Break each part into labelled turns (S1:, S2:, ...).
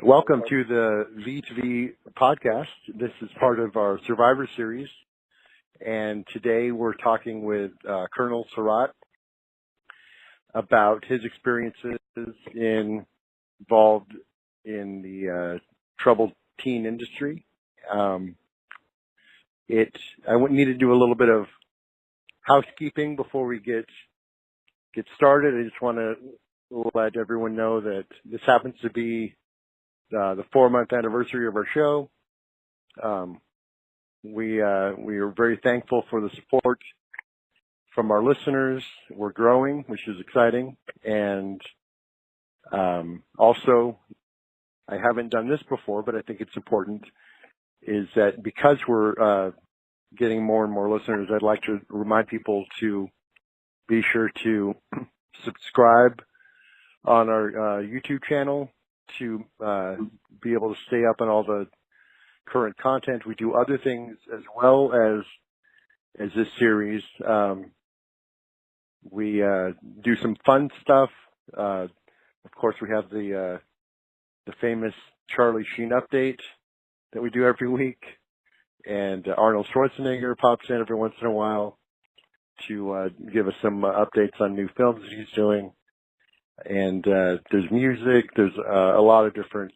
S1: Welcome to the V2V Podcast. This is part of our Survivor Series, and today we're talking with Colonel Surratt about his experiences involved in the troubled teen industry. I need to do a little bit of housekeeping before we get started. I just want to let everyone know that this happens to be the 4-month anniversary of our show. We are very thankful for the support from our listeners. We're growing, which is exciting. And also, I haven't done this before, but I think it's important, is that because we're getting more and more listeners, I'd like to remind people to be sure to subscribe on our YouTube channel to be able to stay up on all the current content. We do other things as well as this series. We do some fun stuff. Of course, we have the famous Charlie Sheen update that we do every week, and Arnold Schwarzenegger pops in every once in a while to give us some updates on new films that he's doing. And there's music, there's a lot of different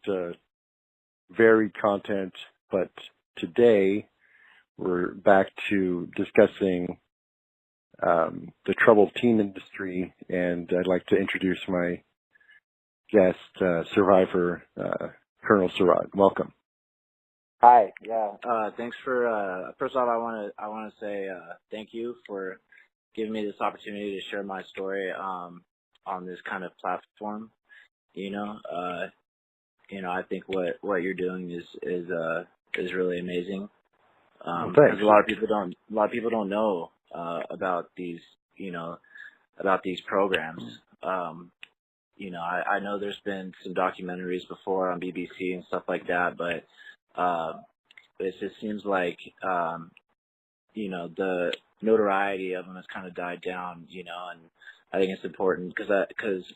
S1: varied content, but today we're back to discussing the troubled teen industry, and I'd like to introduce my guest, survivor, Colonel Surratt. Welcome.
S2: Hi. Yeah. Thanks for. First off, I want to say thank you for giving me this opportunity to share my story on this kind of platform. I think what you're doing is really amazing. Because a lot of people don't know about these programs. I know there's been some documentaries before on BBC and stuff like that, but it just seems like the notoriety of them has kind of died down, and I think it's important because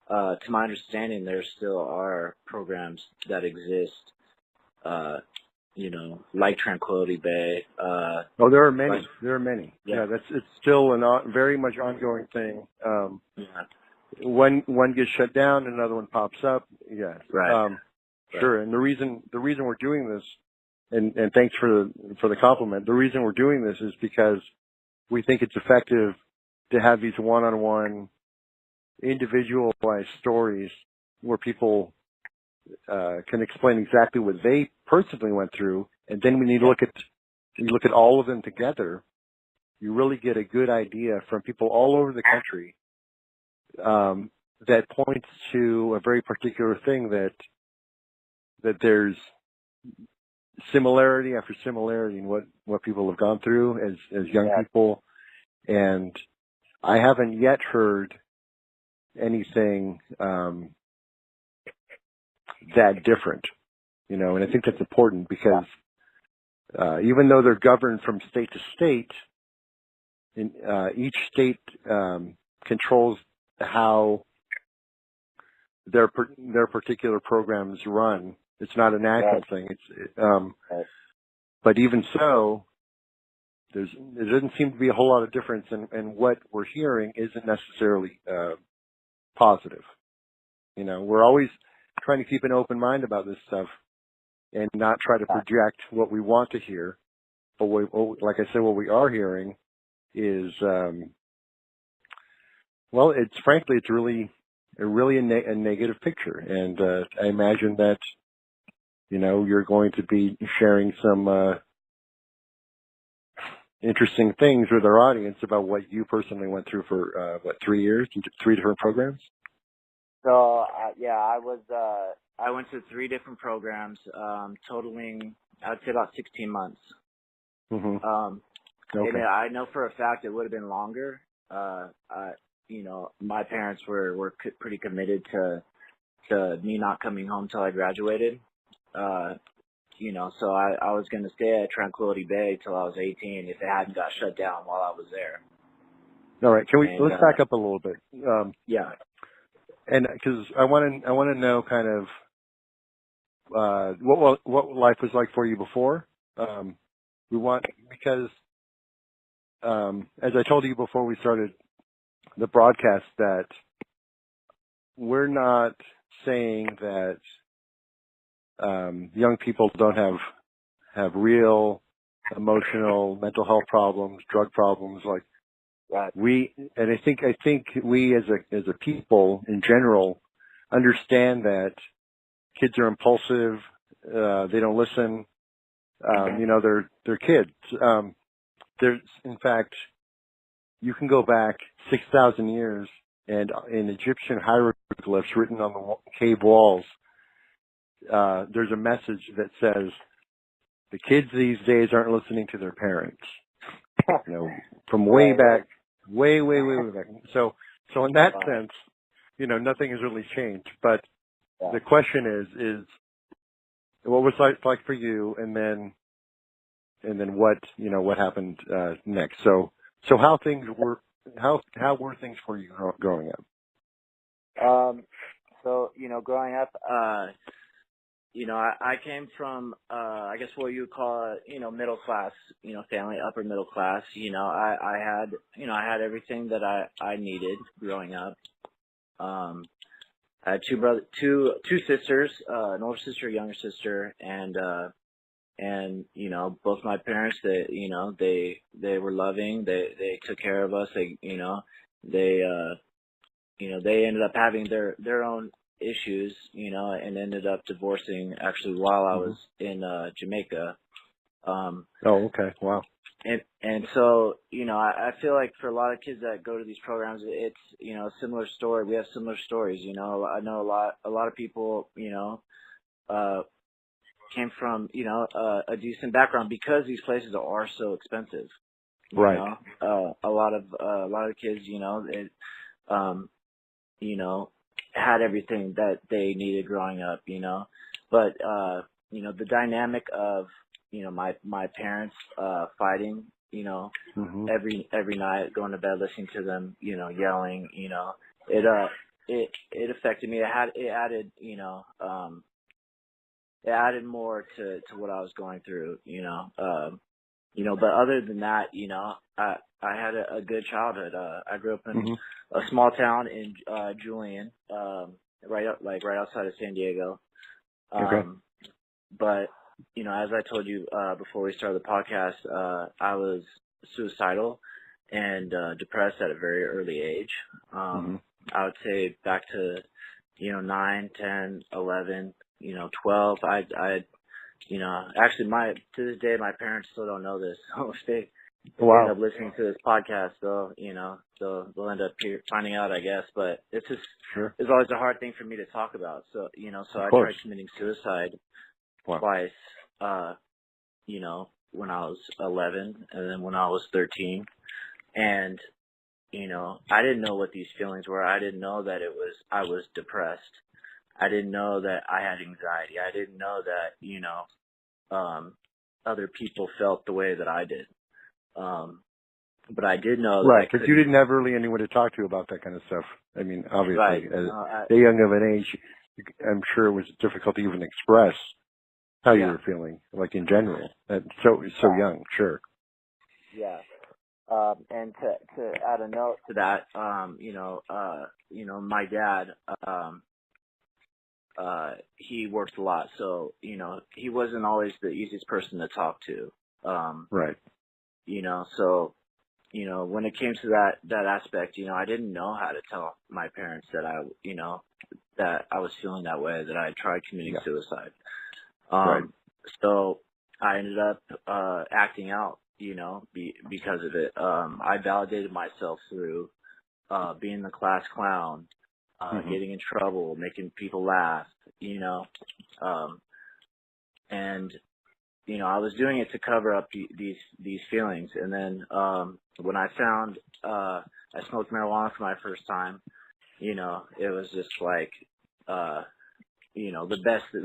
S2: to my understanding, there still are programs that exist, like Tranquility Bay.
S1: There are many. There are many. Yeah, it's still a very much ongoing thing. One gets shut down, another one pops up. Yeah,
S2: right.
S1: Sure. And the reason we're doing this, and thanks for the compliment. The reason we're doing this is because we think it's effective to have these one-on-one, individualized stories where people can explain exactly what they personally went through, and then when you look at all of them together, you really get a good idea from people all over the country that points to a very particular thing, that there's similarity after similarity in what people have gone through as young people, and I haven't yet heard anything that different, and I think that's important because even though they're governed from state to state, each state controls how their particular programs run. It's not a national thing. But even so, there doesn't seem to be a whole lot of difference, and what we're hearing isn't necessarily positive. We're always trying to keep an open mind about this stuff and not try to project what we want to hear. But like I said, what we are hearing is, it's really a negative picture. And I imagine that, you're going to be sharing some interesting things with our audience about what you personally went through for 3 years, 3 different programs.
S2: So I went to 3 different programs, totaling I'd say about 16 months.
S1: Mm-hmm.
S2: Okay. And I know for a fact it would have been longer. My parents were pretty committed to me not coming home till I graduated. So I was going to stay at Tranquility Bay till I was 18 if it hadn't got shut down while I was there.
S1: All right. Let's back up a little bit.
S2: Yeah.
S1: And because I want to know kind of what life was like for you before. Because as I told you before we started the broadcast, that we're not saying that young people don't have real emotional, mental health problems, drug problems. Like I think we as a people in general understand that kids are impulsive. They don't listen. They're kids. There's, in fact, you can go back 6,000 years, and in Egyptian hieroglyphs written on the cave walls, there's a message that says, the kids these days aren't listening to their parents. From way back, way back. So in that sense, nothing has really changed. But the question is what was life like for you, and then what happened next? So how were things for you growing up?
S2: Growing up, I came from, I guess what you would call, middle class, family, upper middle class. I had everything that I needed growing up. I had two sisters, an older sister, a younger sister, and both my parents, they were loving. They took care of us. They ended up having their own issues, and ended up divorcing actually while I was in Jamaica.
S1: Oh, okay. Wow.
S2: And so, I feel like for a lot of kids that go to these programs, it's, a similar story. We have similar stories, I know a lot of people, came from, a decent background because these places are so expensive.
S1: Right.
S2: A lot of kids, had everything that they needed growing up, but, the dynamic of, my parents, fighting, every night, going to bed, listening to them, yelling, it affected me. It added more to what I was going through, but other than that, I had a good childhood. I grew up in a small town in Julian, right outside of San Diego.
S1: Okay.
S2: But as I told you before we started the podcast, I was suicidal and depressed at a very early age. I would say back to 9, 10, 11, 12. Actually, to this day, my parents still don't know this. So if they end up listening to this podcast, they'll end up finding out, I guess. But it's just, it's always a hard thing for me to talk about. So, so I tried committing suicide twice, when I was 11 and then when I was 13. And, I didn't know what these feelings were. I didn't know that I was depressed. I didn't know that I had anxiety. I didn't know that, other people felt the way that I did. But I did know that.
S1: Right, because you didn't have really anyone to talk to about that kind of stuff. I mean, obviously, at a young of an age, I'm sure it was difficult to even express how you were feeling, like in general. And so young, sure.
S2: Yeah. And to add a note to that, my dad, he worked a lot, so, he wasn't always the easiest person to talk to.
S1: Right.
S2: So, when it came to that aspect, I didn't know how to tell my parents that that I was feeling that way, that I had tried committing suicide.
S1: Right.
S2: So I ended up, acting out, because of it. I validated myself through, being the class clown, getting in trouble, making people laugh, and, I was doing it to cover up these feelings. And then, when I found, I smoked marijuana for my first time, it was just like, the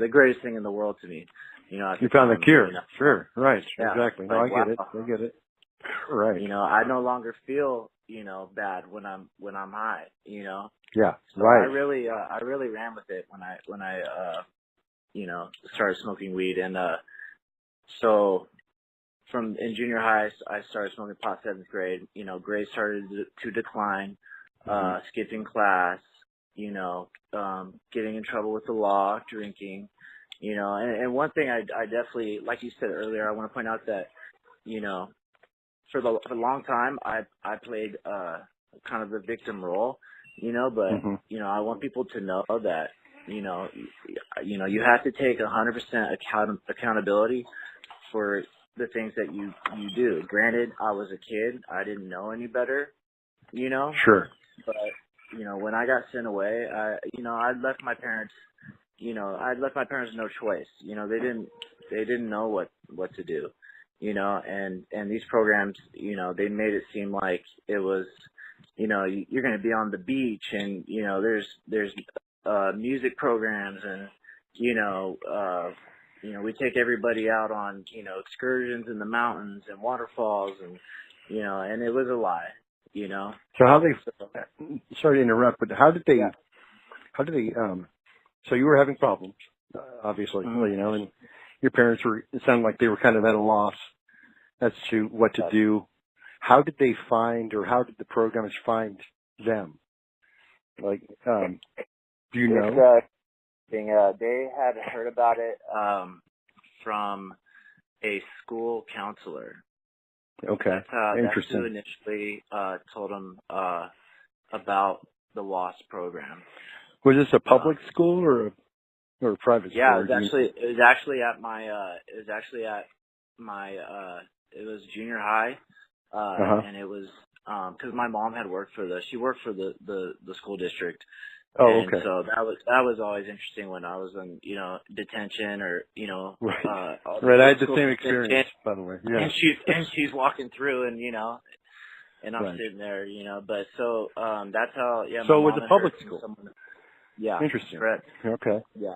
S2: greatest thing in the world to me.
S1: You found the cure. Sure. Right. Yeah. Exactly. No, I get it. Right.
S2: I no longer feel, bad when I'm high,
S1: Yeah.
S2: So
S1: right.
S2: I really ran with it when I started smoking weed. And so in junior high, I started smoking pot 7th grade. Grades started to decline, skipping class, getting in trouble with the law, drinking, and one thing I definitely, like you said earlier, I want to point out that, for a long time, I played, kind of the victim role, but, I want people to know that, you have to take 100% accountability for the things that you do. Granted, I was a kid. I didn't know any better,
S1: Sure.
S2: But, when I got sent away, I left my parents, no choice. They didn't know what to do, and these programs, they made it seem like it was, you're going to be on the beach and, there's music programs and, we take everybody out on, excursions in the mountains and waterfalls and, and it was a lie,
S1: So sorry to interrupt, but how did they, so you were having problems, obviously, and your parents it sounded like they were kind of at a loss as to what to do. How did they find, or how did the programs find them? Like, do you know?
S2: They had heard about it from a school counselor.
S1: Okay, interesting.
S2: That's who initially told them about the WASP program.
S1: Was this a public school or a private school?
S2: Yeah, it was actually at my it was junior high, and it was because my mom had worked for the school district.
S1: Oh,
S2: and
S1: okay.
S2: So that was always interesting when I was in detention or
S1: right. Right, I had the same experience, by the way. Yeah.
S2: And she's walking through and and I'm sitting there, but so that's how
S1: So it was a public school.
S2: Yeah.
S1: Interesting.
S2: Correct.
S1: Okay.
S2: Yeah.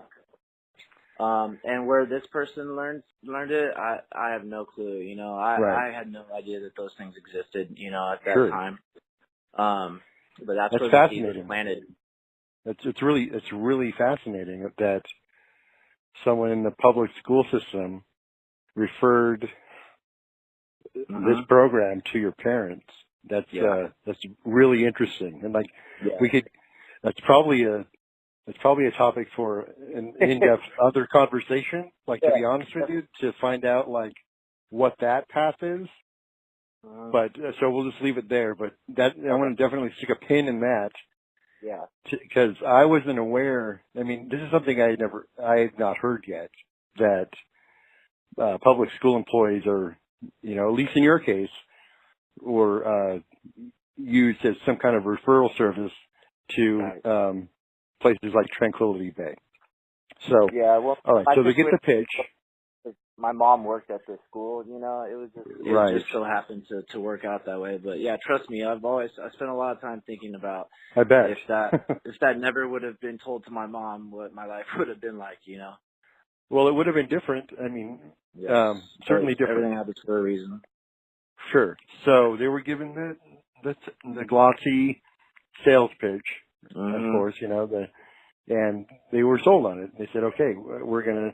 S2: And where this person learned it, I have no clue. I had no idea that those things existed, at that time. But that's where the seed was planted.
S1: It's really fascinating that someone in the public school system referred this program to your parents. That's really interesting. And that's probably a topic for an in-depth other conversation, to be honest with you, to find out what that path is. But so we'll just leave it there, but I want to definitely stick a pin in that.
S2: Yeah.
S1: Because I wasn't aware. I mean, this is something I had not heard yet, that public school employees are, at least in your case, were used as some kind of referral service to places like Tranquility Bay. So, all right. So they get the pitch.
S2: My mom worked at the school, it just so happened to work out that way. But yeah, trust me, I spent a lot of time thinking about,
S1: I bet,
S2: if that never would have been told to my mom, what my life would have been like,
S1: Well, it would have been different. I mean, certainly different.
S2: Everything happens for a reason.
S1: Sure. So they were given the glossy sales pitch, of course, and they were sold on it. They said, okay, we're going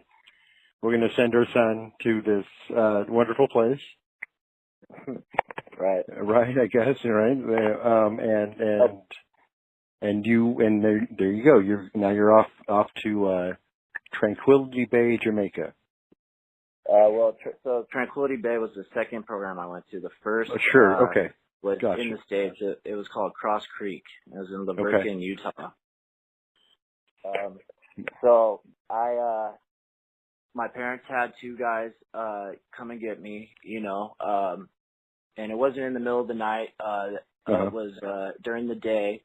S1: to send our son to this wonderful place.
S2: Right.
S1: Right, I guess, right. And there you go. You're off to Tranquility Bay, Jamaica.
S2: So Tranquility Bay was the second program I went to. The first
S1: okay.
S2: Was
S1: gotcha.
S2: in the States. It was called Cross Creek. It was in Laverton, Utah. So my parents had two guys come and get me, and it wasn't in the middle of the night. It was during the day.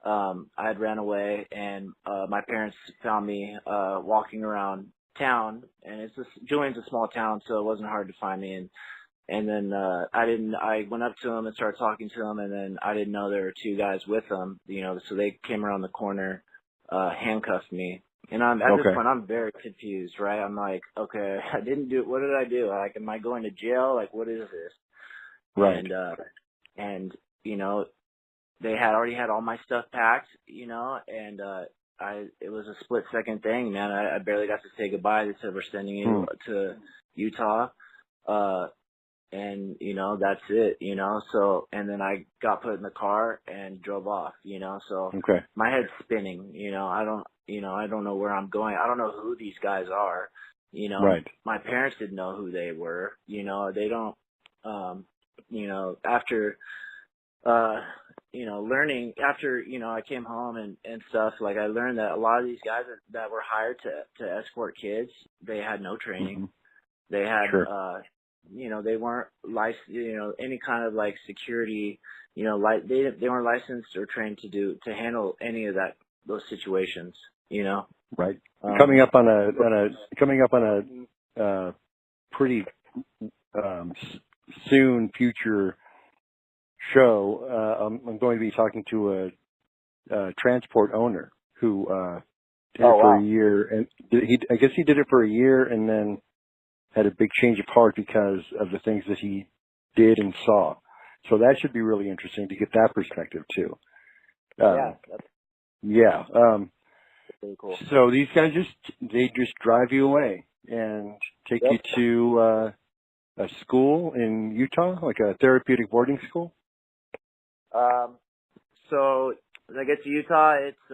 S2: I had ran away, and my parents found me walking around town, and Julian's a small town, so it wasn't hard to find me. And then I went up to him and started talking to him, and then I didn't know there were two guys with them, so they came around the corner, handcuffed me. And at this point, I'm very confused, right? I'm like, okay, I didn't do it. What did I do? Am I going to jail? What is this?
S1: Right.
S2: And they had already had all my stuff packed, and it was a split second thing, man. I barely got to say goodbye. They said, we're sending you to Utah. And, that's it, so, and then I got put in the car and drove off, so my head's spinning, I don't know where I'm going. I don't know who these guys are,
S1: Right.
S2: My parents didn't know who they were, they don't, after, learning after, I came home and stuff, like I learned that a lot of these guys that were hired to escort kids, they had no training. Mm-hmm. They had, they weren't licensed, any kind of like security, they weren't licensed or trained to handle any of those situations,
S1: Right. Coming up on a pretty, soon future show, I'm going to be talking to a transport owner who, did it for a year, and I guess he did it for a year and then had a big change of heart because of the things that he did and saw. So that should be really interesting to get that perspective too.
S2: That's really cool.
S1: So these guys they just drive you away and take you to a school in Utah, like a therapeutic boarding school.
S2: So when I get to Utah, it's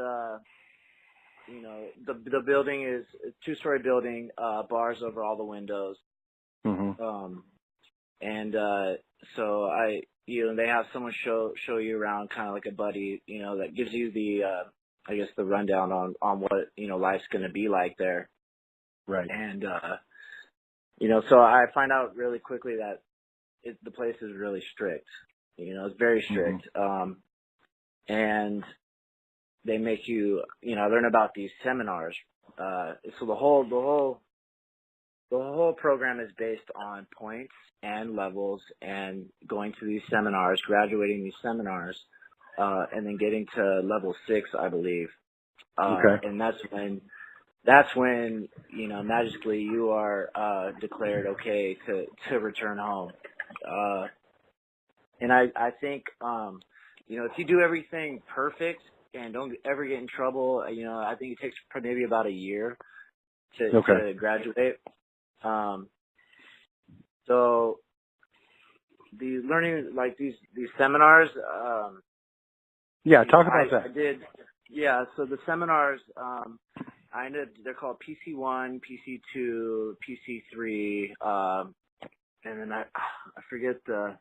S2: the building is a 2-story building, bars over all the windows.
S1: Mm-hmm.
S2: So they have someone show you around, kind of like a buddy, that gives you the, I guess the rundown on what, life's going to be like there.
S1: Right.
S2: And, so I find out really quickly that the place is really strict, it's very strict. Mm-hmm. And they make you, learn about these seminars. So the whole program is based on points and levels and going to these seminars, graduating these seminars, and then getting to level 6, I believe. And that's when, magically you are, declared okay to return home. And I think, if you do everything perfect and don't ever get in trouble, I think it takes maybe about a year to graduate. So the learning, like these seminars,
S1: talk about that.
S2: I did. Yeah. So the seminars, they're called PC1, PC2, PC3, and then I forget the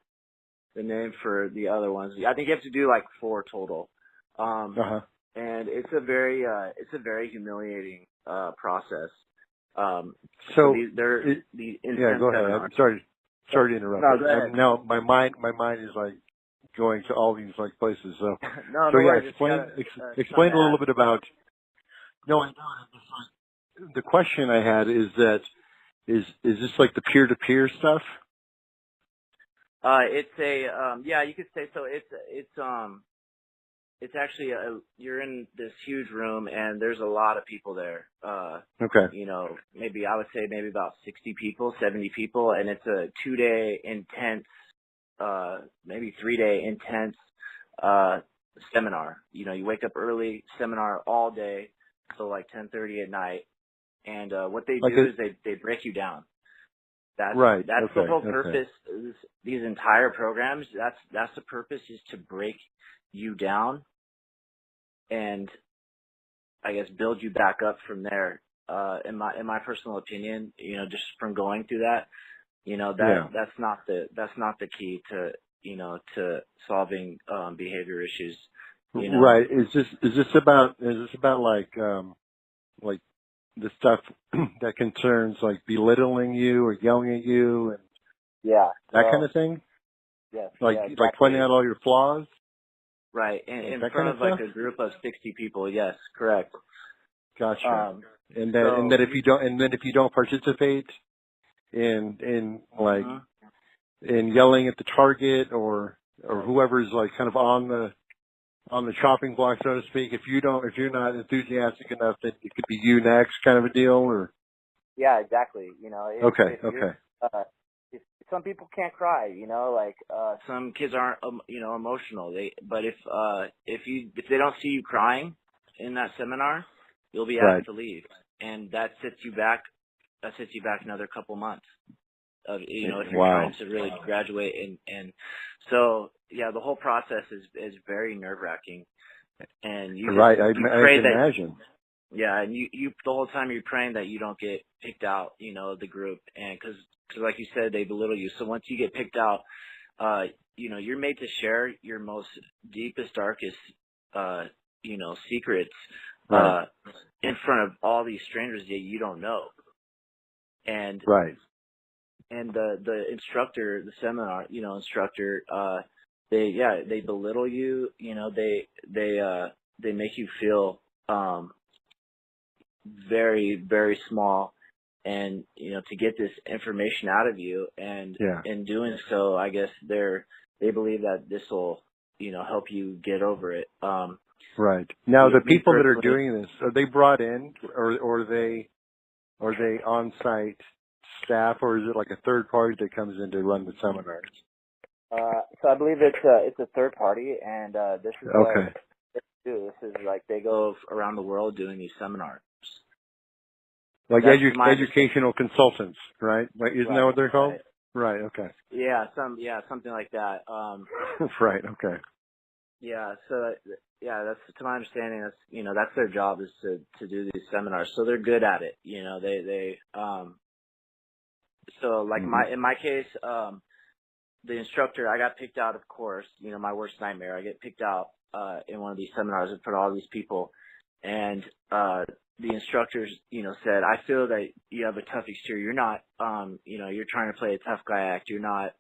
S2: name for the other ones. I think you have to do like 4 total. And it's a very humiliating, process. So
S1: go ahead. I'm sorry to interrupt.
S2: No, go ahead.
S1: No, my mind is like going to all these like places. So, explain a little bit about. No, the question I had is that is this like the peer-to-peer stuff?
S2: It's you could say so. It's actually you're in this huge room and there's a lot of people there. Maybe I would say maybe about 60 people, 70 people, and it's a 2-day intense, maybe 3-day intense seminar. You wake up early, seminar all day, so like 10:30 at night, and what they do is they break you down. That's the whole purpose. These entire programs. That's the purpose, is to break you down and I guess build you back up from there. In my personal opinion, just from going through that, that's not the key to to solving behavior issues.
S1: Right. Is this about like the stuff that concerns like belittling you or yelling at you and that kind of thing?
S2: Yes.
S1: Like pointing out all your flaws?
S2: Right. In front of like a group of 60 people. Yes, correct.
S1: Gotcha. And then if you don't participate in like in yelling at the target or whoever's like kind of on the chopping block, so to speak, if you're not enthusiastic enough, then it could be you next, kind of a deal, or.
S2: Yeah, exactly.
S1: Okay.
S2: If some people can't cry, like some kids aren't, emotional. But if they don't see you crying in that seminar, you'll be asked to leave, and that sets you back another couple months of, if you're trying to really graduate. And so, yeah, the whole process is very nerve-wracking. And you
S1: I can imagine.
S2: Yeah, and you the whole time you're praying that you don't get picked out, of the group, and because like you said, they belittle you. So once you get picked out, you're made to share your most deepest, darkest, secrets, in front of all these strangers that you don't know. And and the instructor, the seminar, instructor, they belittle you. They make you feel very, very small, and to get this information out of you, and in doing so, I guess they believe that this will help you get over it.
S1: Right. Now, the people that are doing this, are they brought in, or are they on-site staff, or is it like a third party that comes in to run the seminars?
S2: So I believe it's a third party, and this is what they do. This is like they go around the world doing these seminars.
S1: Like educational consultants, right? Isn't that what they're called? Right. Okay.
S2: Yeah. Something like that.
S1: Right. Okay.
S2: Yeah. So that's, to my understanding, that's their job, is to do these seminars. So they're good at it. So like in my case, the instructor, I got picked out, of course, my worst nightmare. I get picked out in one of these seminars in front of all these people, and the instructors, said, I feel that you have a tough exterior. You're not, you're trying to play a tough guy act. You're not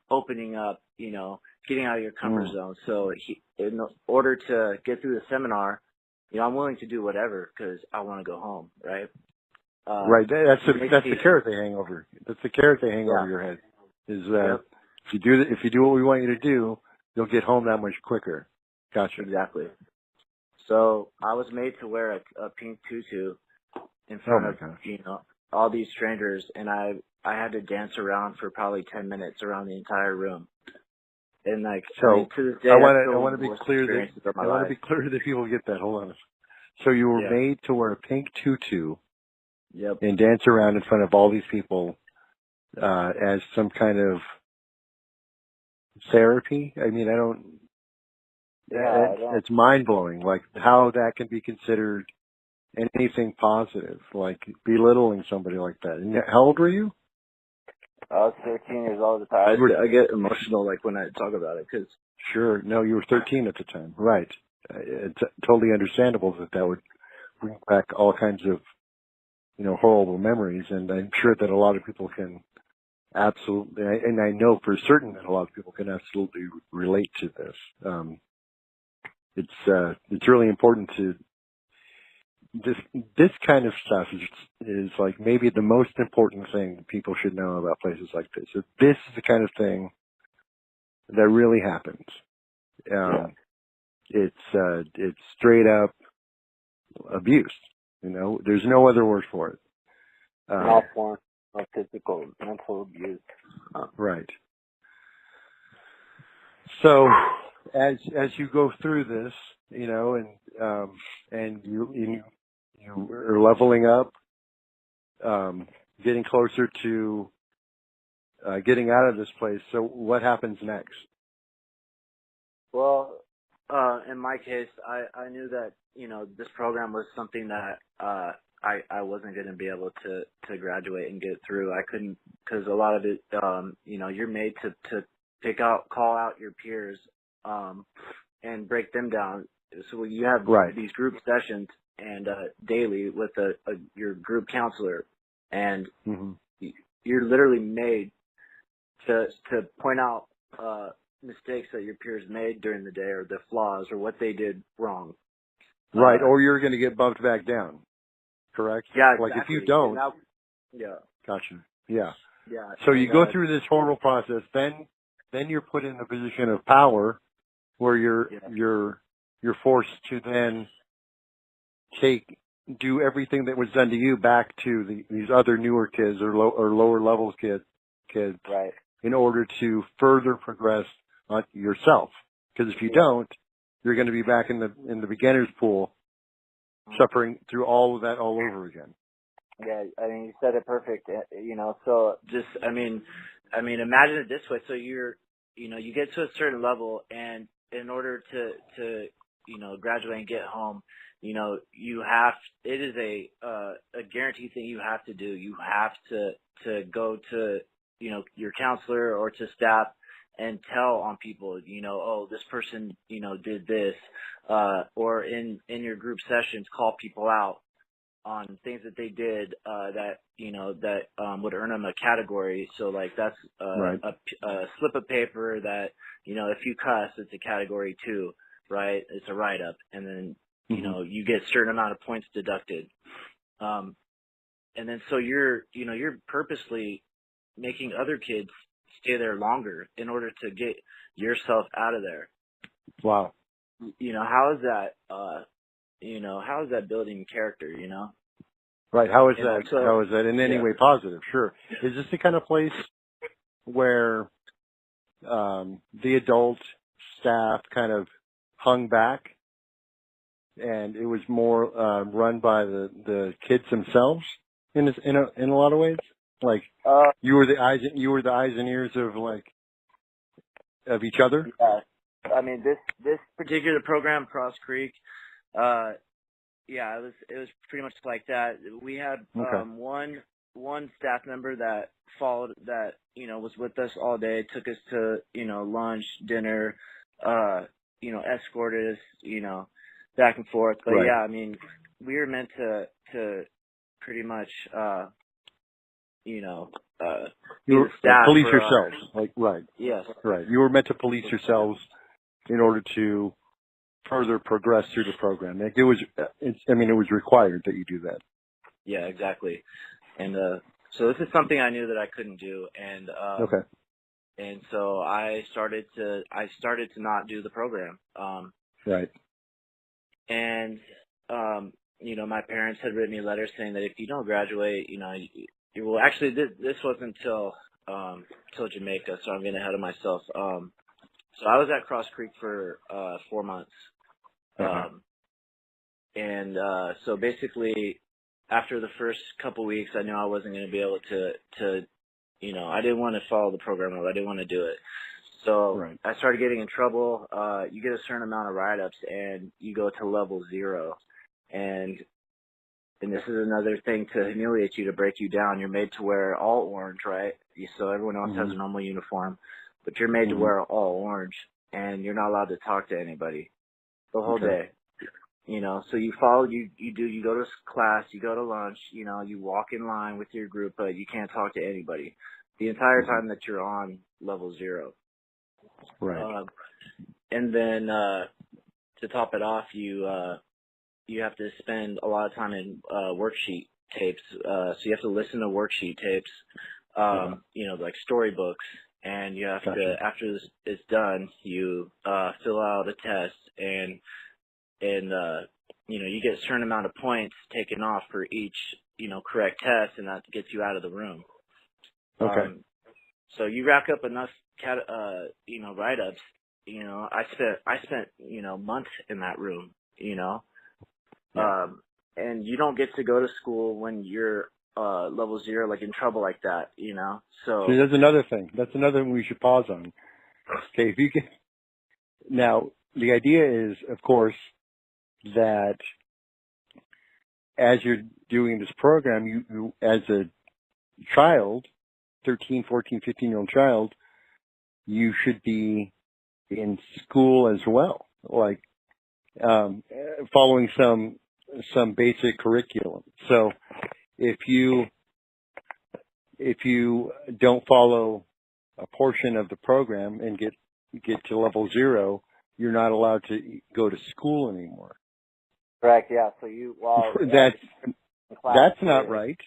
S2: opening up, getting out of your comfort zone. So in order to get through the seminar, I'm willing to do whatever because I want to go home, right?
S1: Right. That's the carrot they hang over. That's the carrot they hang over your head. Is if you do what we want you to do, you'll get home that much quicker. Gotcha.
S2: Exactly. So I was made to wear a pink tutu in front of all these strangers, and I had to dance around for probably 10 minutes around the entire room. And to this day,
S1: I want to be clear that people get that. Hold on. So you were made to wear a pink tutu.
S2: Yep.
S1: And dance around in front of all these people as some kind of therapy. I mean, it's mind-blowing, like how that can be considered anything positive, like belittling somebody like that. And how old were you?
S2: I was 13 years old at the time. I get emotional when I talk about it.
S1: Sure. No, you were 13 at the time. Right. It's totally understandable that would bring back all kinds of horrible memories, and I'm sure that a lot of people can absolutely, and I know for certain that a lot of people can absolutely relate to this. It's really important to this kind of stuff is like maybe the most important thing that people should know about places like this. So this is the kind of thing that really happens. It's straight up abuse. There's no other word for it.
S2: All forms of physical, mental abuse.
S1: Right. So, as you go through this, and you are leveling up, getting closer to getting out of this place. So, what happens next?
S2: Well, in my case, I knew that this program was something that I wasn't going to be able to graduate and get through. I couldn't, because a lot of it, you're made to call out your peers, and break them down. So you have these group sessions and daily with your group counselor, and you're literally made to point out mistakes that your peers made during the day, or the flaws, or what they did wrong.
S1: Right, or you're going to get bumped back down. Correct?
S2: Yeah,
S1: exactly. Like if you don't. Gotcha. Yeah.
S2: Yeah.
S1: So you go through this horrible process, then you're put in a position of power where you're forced to then do everything that was done to you back to these other newer kids or lower level kids.
S2: Right.
S1: In order to further progress yourself. Because if you don't, you're going to be back in the beginner's pool suffering through all of that all over again.
S2: Yeah, I mean, you said it perfect. So just, I mean, imagine it this way. So you get to a certain level, and in order to graduate and get home, it is a guaranteed thing you have to do. You have to go to, your counselor or to staff and tell on people, oh, this person, did this, or in your group sessions, call people out on things that they did, that would earn them a category. So like that's
S1: Right.
S2: a slip of paper that, if you cuss, it's a category 2, right? It's a write-up. And then, you get a certain amount of points deducted. And then so you're purposely making other kids stay there longer in order to get yourself out of there.
S1: Wow.
S2: How is that, how is that building character,
S1: Right. How is that? How is that in any way positive? Sure. Is this the kind of place where the adult staff kind of hung back, and it was more run by the kids themselves in a lot of ways? Like you were the eyes and ears of each other.
S2: Yeah. I mean, this particular program, Cross Creek, it was pretty much like that. We had one staff member that followed, that was with us all day, took us to lunch, dinner, escorted us back and forth. But
S1: right.
S2: yeah, I mean, we were meant to pretty much
S1: you police yourselves, right.
S2: Yes.
S1: Right. You were meant to police yourselves in order to further progress through the program. Like it was required that you do that.
S2: Yeah, exactly. And so this is something I knew that I couldn't do, and and so I started to not do the program.
S1: Right.
S2: And my parents had written me letters saying that if you don't graduate, you will. Actually, this wasn't till Jamaica, so I'm getting ahead of myself. So I was at Cross Creek for 4 months. So basically, after the first couple weeks, I knew I wasn't going to be able to I didn't want to follow the program. I didn't want to do it. So I started getting in trouble. You get a certain amount of write-ups, and you go to level 0. And this is another thing to humiliate you, to break you down. You're made to wear all orange, right? So everyone else has a normal uniform, but you're made to wear all orange, and you're not allowed to talk to anybody the whole day. So you go to class, you go to lunch, you walk in line with your group, but you can't talk to anybody the entire time that you're on level 0.
S1: Right.
S2: And then, to top it off, you have to spend a lot of time in, worksheet tapes. So you have to listen to worksheet tapes, like storybooks, and you have to, after this is done, you, fill out a test, and you get a certain amount of points taken off for each, correct test, and that gets you out of the room. So you rack up enough write-ups. I spent months in that room. And you don't get to go to school when you're level 0, like in trouble like that. So
S1: that's another thing. That's another thing we should pause on. Okay, if you can. Now, the idea is, of course, that as you're doing this program, you as a child, 13, 14, 15-year-old child, you should be in school as well, like following some basic curriculum. So if you don't follow a portion of the program and get to level 0, you're not allowed to go to school anymore.
S2: Correct. Yeah. So
S1: that's not right.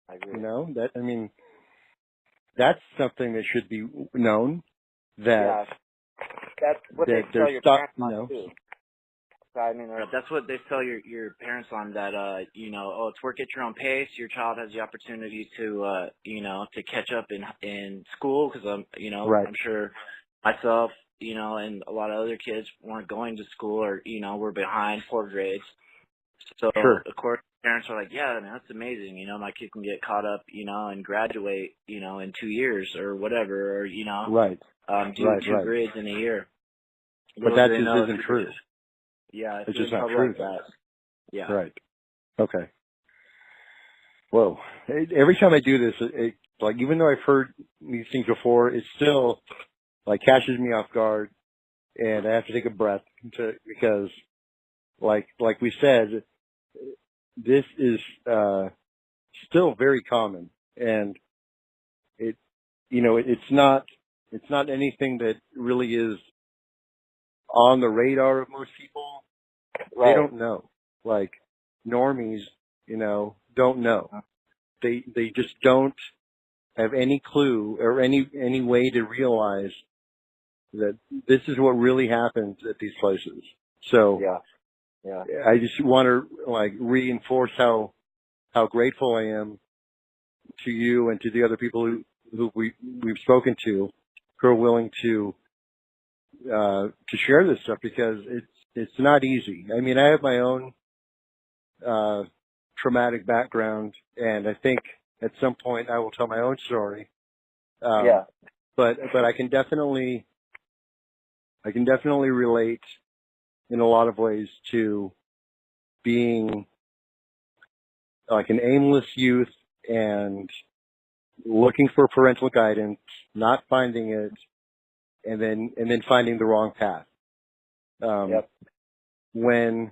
S2: I agree.
S1: That's something that should be known. That's
S2: what they tell your parents on too. I mean, that's what they tell your parents on, that it's work at your own pace. Your child has the opportunity to to catch up in school, because I'm sure myself, and a lot of other kids weren't going to school or, were behind 4 grades. So,
S1: Sure.
S2: of course, parents are like, yeah, man, that's amazing. My kid can get caught up, and graduate, in 2 years or whatever, or,
S1: Right.
S2: do 2 grades in a year.
S1: But that just isn't true.
S2: Yeah.
S1: It's just not true.
S2: Like that. Yeah.
S1: Right. Okay. Whoa. Every time I do this, like, even though I've heard these things before, it still, like, catches me off guard, and I have to take a breath because, like we said, this is, still very common, and it's not anything that really is on the radar of most people.
S2: Right.
S1: They don't know. Like, normies, don't know. They just don't have any clue or any way to realize that this is what really happens at these places. So
S2: yeah.
S1: I just want to, like, reinforce how grateful I am to you and to the other people who we've spoken to, who are willing to share this stuff, because it's not easy. I mean, I have my own traumatic background, and I think at some point I will tell my own story. But I can definitely relate in a lot of ways to being like an aimless youth and looking for parental guidance, not finding it, and then finding the wrong path. When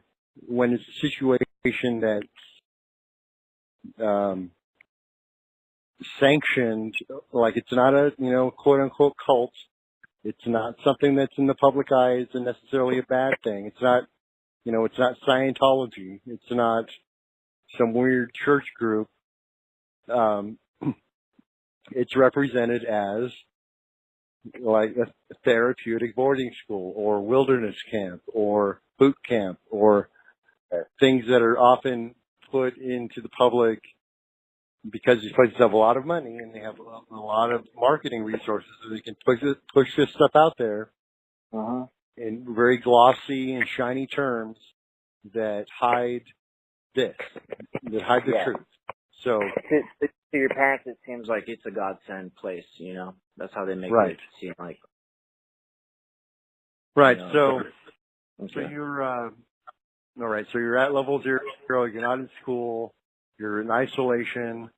S1: it's a situation that's sanctioned, like, it's not a, quote unquote cult. It's not something that's in the public eye is necessarily a bad thing. It's not, it's not Scientology. It's not some weird church group. It's represented as like a therapeutic boarding school or wilderness camp or boot camp or things that are often put into the public because these places have a lot of money and they have a lot of marketing resources, so they can push this stuff out there in very glossy and shiny terms that hide the truth. So
S2: to your parents, it seems like it's a godsend place. That's how they make it seem like.
S1: Right. So you're all right. So you're at level 0. You're not in school. You're in isolation,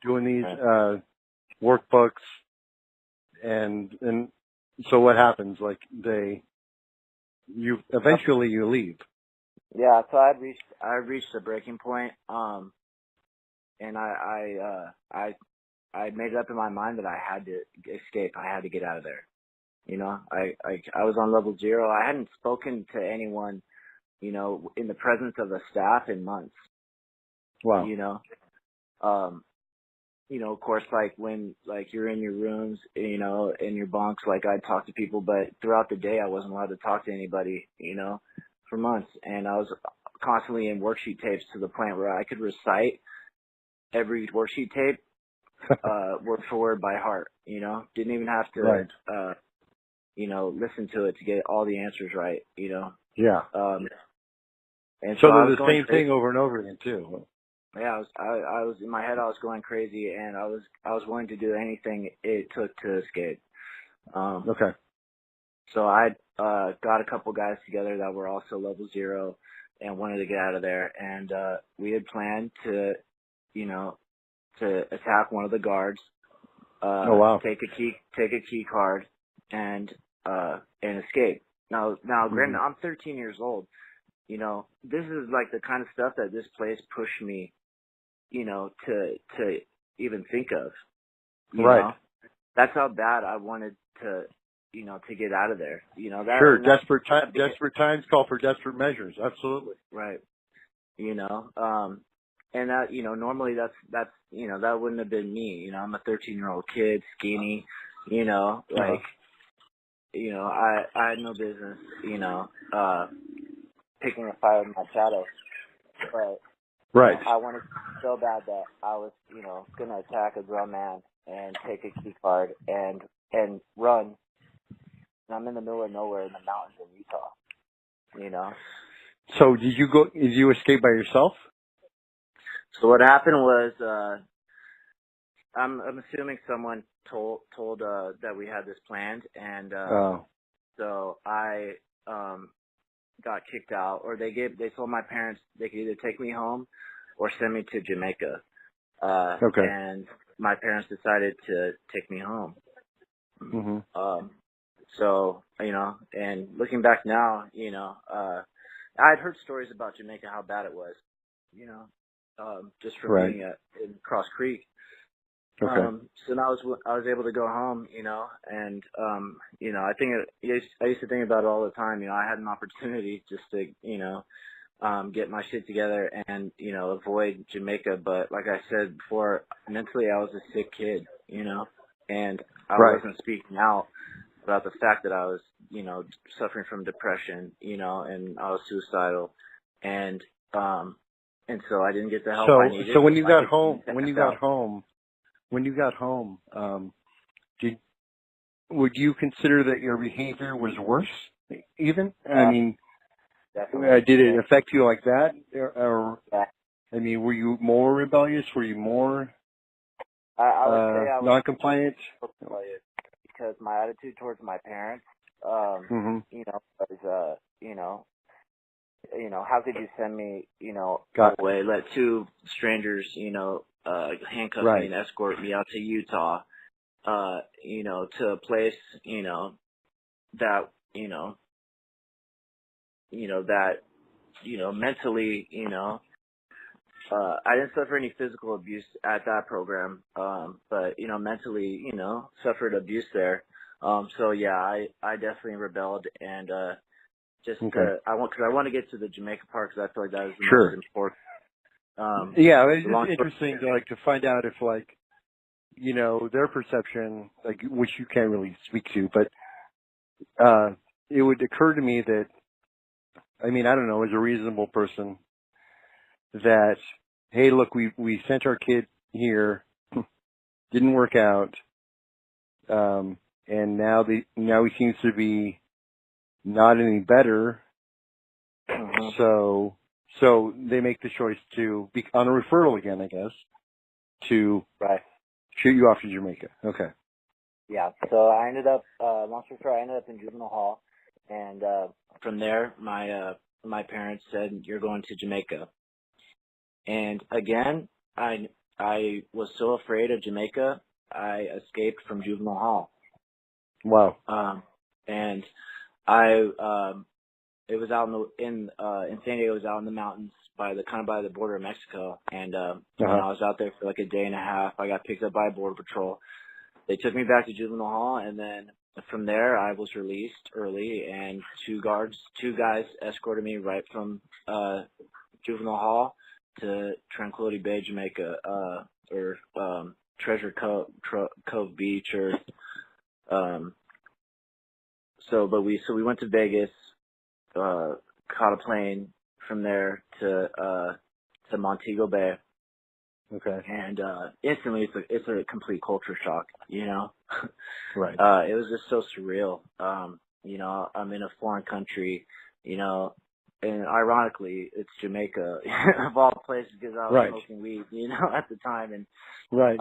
S1: doing these workbooks, and so what happens? Like, eventually you leave.
S2: Yeah. So I reached a breaking point. And I made it up in my mind that I had to escape. I had to get out of there. I was on level 0. I hadn't spoken to anyone, in the presence of the staff in months.
S1: Wow.
S2: Of course, like when, like, you're in your rooms, in your bunks, like, I'd talk to people, but throughout the day I wasn't allowed to talk to anybody, for months. And I was constantly in worksheet tapes to the point where I could recite every worksheet tape, word for word by heart, didn't even have to, listen to it to get all the answers right,
S1: Yeah.
S2: And
S1: so they're the same thing over and over again too.
S2: Yeah, I was in my head, I was going crazy, and I was willing to do anything it took to escape.
S1: Okay.
S2: So I got a couple guys together that were also level 0 and wanted to get out of there, and we had planned to attack one of the guards, take a key card, and escape. Now, granted, I'm 13 years old. This is like the kind of stuff that this place pushed me, to even think of. You know? That's how bad I wanted to, to get out of there.
S1: Sure, desperate times call for desperate measures. Absolutely.
S2: Right. And that, normally that's, that wouldn't have been me. I'm a 13-year-old kid, skinny, I had no business, picking a fight with my shadow. But I wanted so bad that I was, going to attack a grown man and take a key card and run and I'm in the middle of nowhere in the mountains in Utah. You know.
S1: So did you escape by yourself?
S2: So what happened was, I'm assuming someone told that we had this planned, and so I got kicked out, or they told my parents they could either take me home or send me to Jamaica. And my parents decided to take me home.
S1: Mm-hmm.
S2: So, you know, and looking back now, you know, I'd heard stories about Jamaica, how bad it was, you know, just from being in Cross Creek. So now I was able to go home, you know, and, you know, I used to think about it all the time. You know, I had an opportunity just to, you know, get my shit together and, you know, avoid Jamaica. But like I said before, mentally I was a sick kid, you know, and I wasn't speaking out about the fact that I was, you know, suffering from depression, you know, and I was suicidal. And so I didn't get the help I needed.
S1: So when you got home, would you consider that your behavior was worse even? I mean, did it affect you like that? Or I mean, were you more rebellious? Were you more
S2: I would say I was
S1: non-compliant?
S2: Because my attitude towards my parents, you know, was, you know, how could you send me, you know, away, let two strangers, you know, handcuff me and escort me out to Utah, you know, to a place, you know, that, mentally, you know, I didn't suffer any physical abuse at that program, but, you know, mentally, you know, suffered abuse there. So yeah, I definitely rebelled and, because I want to get to the Jamaica part because I feel like that is the most important.
S1: It's just interesting to find out if you know, their perception, which you can't really speak to, but it would occur to me that, I mean, I don't know, as a reasonable person, that, hey, look, we sent our kid here, didn't work out, and now he seems to be not any better. So they make the choice to be on a referral again, I guess, to shoot you off to Jamaica. Okay.
S2: Yeah. So I ended up, long story short, I ended up in juvenile hall, and from there, my parents said, "You're going to Jamaica." And again, I was so afraid of Jamaica, I escaped from juvenile hall.
S1: Wow.
S2: And it was out in San Diego. It was out in the mountains by the border of Mexico. And when I was out there for like a day and a half, I got picked up by Border Patrol. They took me back to juvenile hall, and then from there I was released early, and two guys escorted me right from juvenile hall to Tranquility Bay, Jamaica, or Treasure Cove Beach, or we went to Vegas, caught a plane from there to Montego Bay.
S1: Okay.
S2: And instantly it's a complete culture shock, you know.
S1: Right.
S2: It was just so surreal. You know, I'm in a foreign country, you know, and ironically it's Jamaica of all places because I was smoking weed, you know, at the time. And
S1: right.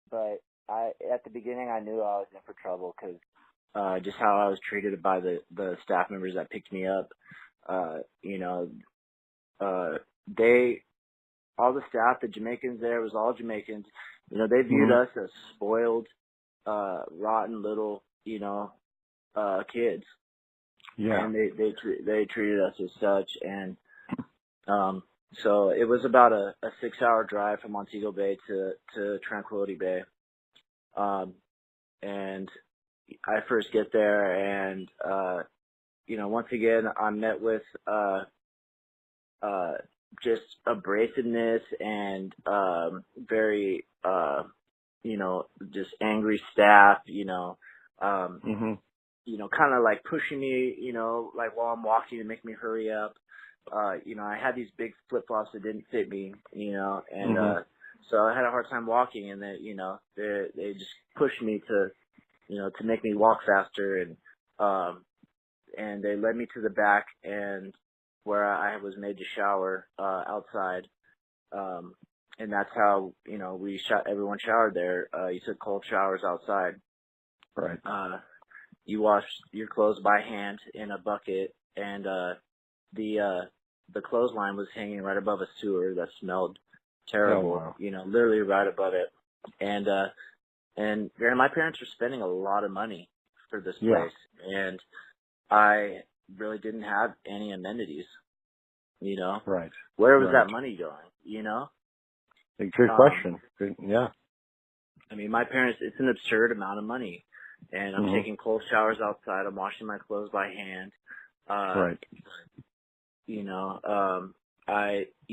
S2: But at the beginning I knew I was in for trouble because just how I was treated by the staff members that picked me up. You know, all the staff, the Jamaicans there, it was all Jamaicans. You know, they viewed us as spoiled, rotten little, you know, kids.
S1: Yeah.
S2: And they treated us as such. And so it was about a 6-hour drive from Montego Bay to Tranquility Bay. And I first get there, and you know, once again I'm met with just abrasiveness and very you know, just angry staff, you know, you know, kind of like pushing me, you know, like while I'm walking to make me hurry up. You know, I had these big flip flops that didn't fit me, you know, and so I had a hard time walking, and then, you know, they just pushed me to, to make me walk faster, and they led me to the back and where I was made to shower outside, and that's how everyone showered there. You took cold showers outside.
S1: Right.
S2: You washed your clothes by hand in a bucket, and the clothesline was hanging right above a sewer that smelled terrible.
S1: Oh, wow.
S2: Literally right above it. And my parents were spending a lot of money for this place, and I really didn't have any amenities.
S1: Right.
S2: Where was that money going?
S1: Good question. Yeah.
S2: I mean, my parents, it's an absurd amount of money, and I'm taking cold showers outside. I'm washing my clothes by hand.
S1: Right.
S2: You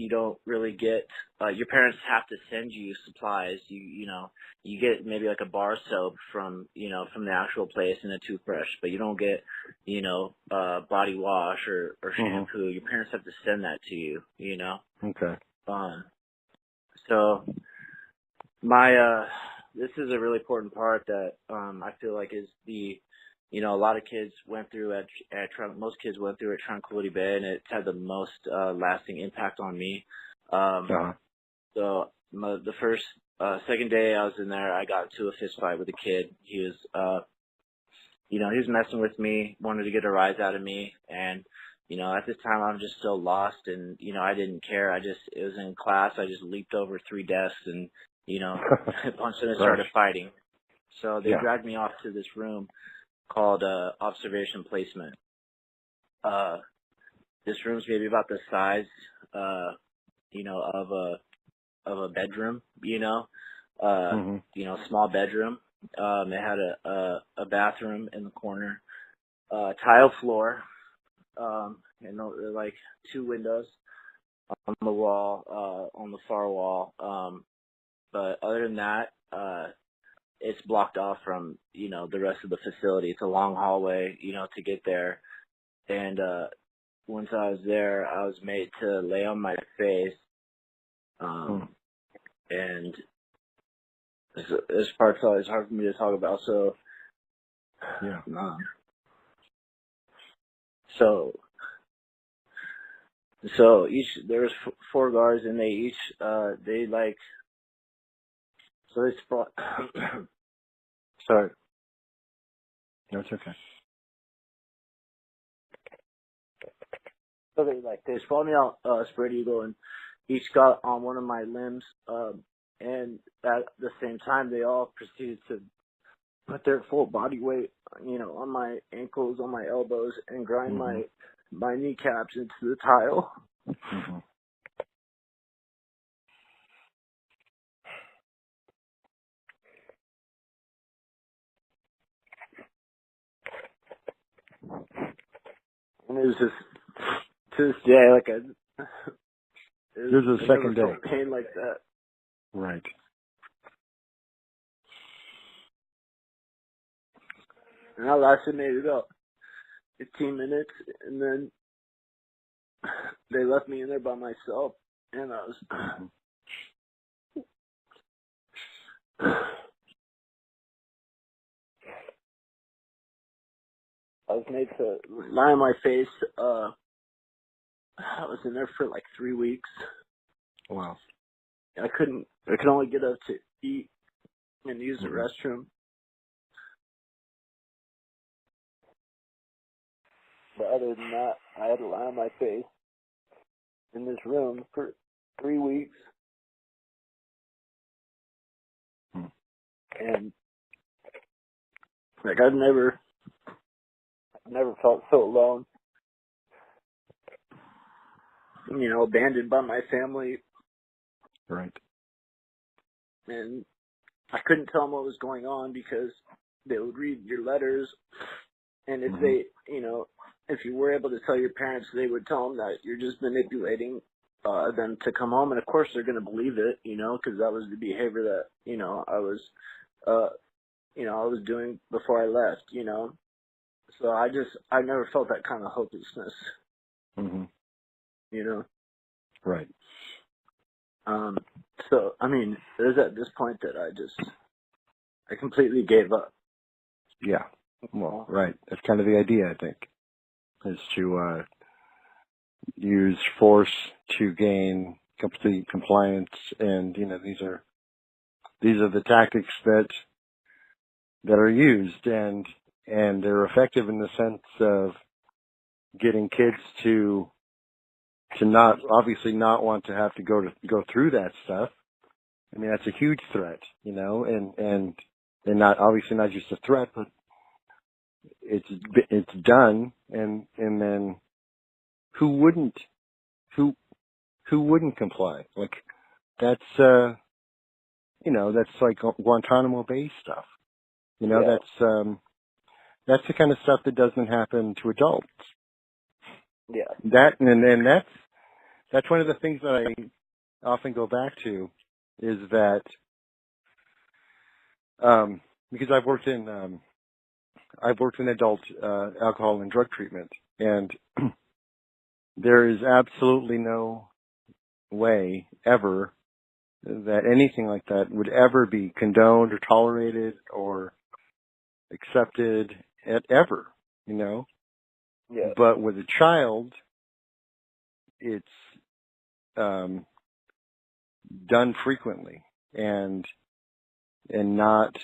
S2: don't really get, your parents have to send you supplies. You get maybe like a bar soap from the actual place and a toothbrush, but you don't get, body wash or shampoo. Your parents have to send that to you,
S1: Okay.
S2: So this is a really important part that, I feel like is a lot of kids went through most kids went through at Tranquility Bay, and it's had the most lasting impact on me. So the second day I was in there, I got into a fist fight with a kid. He was, he was messing with me, wanted to get a rise out of me, and at this time I'm just so lost, and I didn't care. It was in class. I just leaped over 3 desks and punched them and started fighting. So they dragged me off to this room called observation placement. This room's maybe about the size, of a bedroom, small bedroom. It had a bathroom in the corner, tile floor, and like 2 windows on the wall, on the far wall. But other than that, it's blocked off from, the rest of the facility. It's a long hallway, to get there. And once I was there, I was made to lay on my face. And this part's always hard for me to talk about. So, so there was 4 guards, and they each, so they brought, sorry.
S1: No, it's okay.
S2: So they sprawled me out, spread eagle, and each got on one of my limbs, and at the same time, they all proceeded to put their full body weight, on my ankles, on my elbows, and grind my kneecaps into the tile. And it was just, to this day,
S1: This is the second day.
S2: Pain like that.
S1: Right.
S2: And I lasted maybe about 15 minutes, and then they left me in there by myself, and I was made to lie on my face. I was in there for like 3 weeks.
S1: Wow.
S2: I could only get up to eat and use the restroom. But other than that, I had to lie on my face in this room for 3 weeks. And I've never felt so alone. Abandoned by my family.
S1: Right.
S2: And I couldn't tell them what was going on because they would read your letters. And if they, if you were able to tell your parents, they would tell them that you're just manipulating them to come home. And of course they're going to believe it, because that was the behavior that, I was doing before I left, So I never felt that kind of hopelessness.
S1: Right.
S2: So, I mean, it was at this point that I completely gave up.
S1: Yeah. Well, right. That's kind of the idea, I think, is to use force to gain complete compliance. And, these are the tactics that are used, and they're effective in the sense of getting kids to not want to have to go through that stuff. I mean, that's a huge threat, and not just a threat, but it's done, and then who wouldn't comply? Like, that's that's like Guantanamo Bay stuff. That's the kind of stuff that doesn't happen to adults.
S2: Yeah.
S1: That's one of the things that I often go back to, is that because I've worked in adult alcohol and drug treatment, and there is absolutely no way ever that anything like that would ever be condoned or tolerated or accepted ever,
S2: Yeah.
S1: But with a child, it's done frequently, and not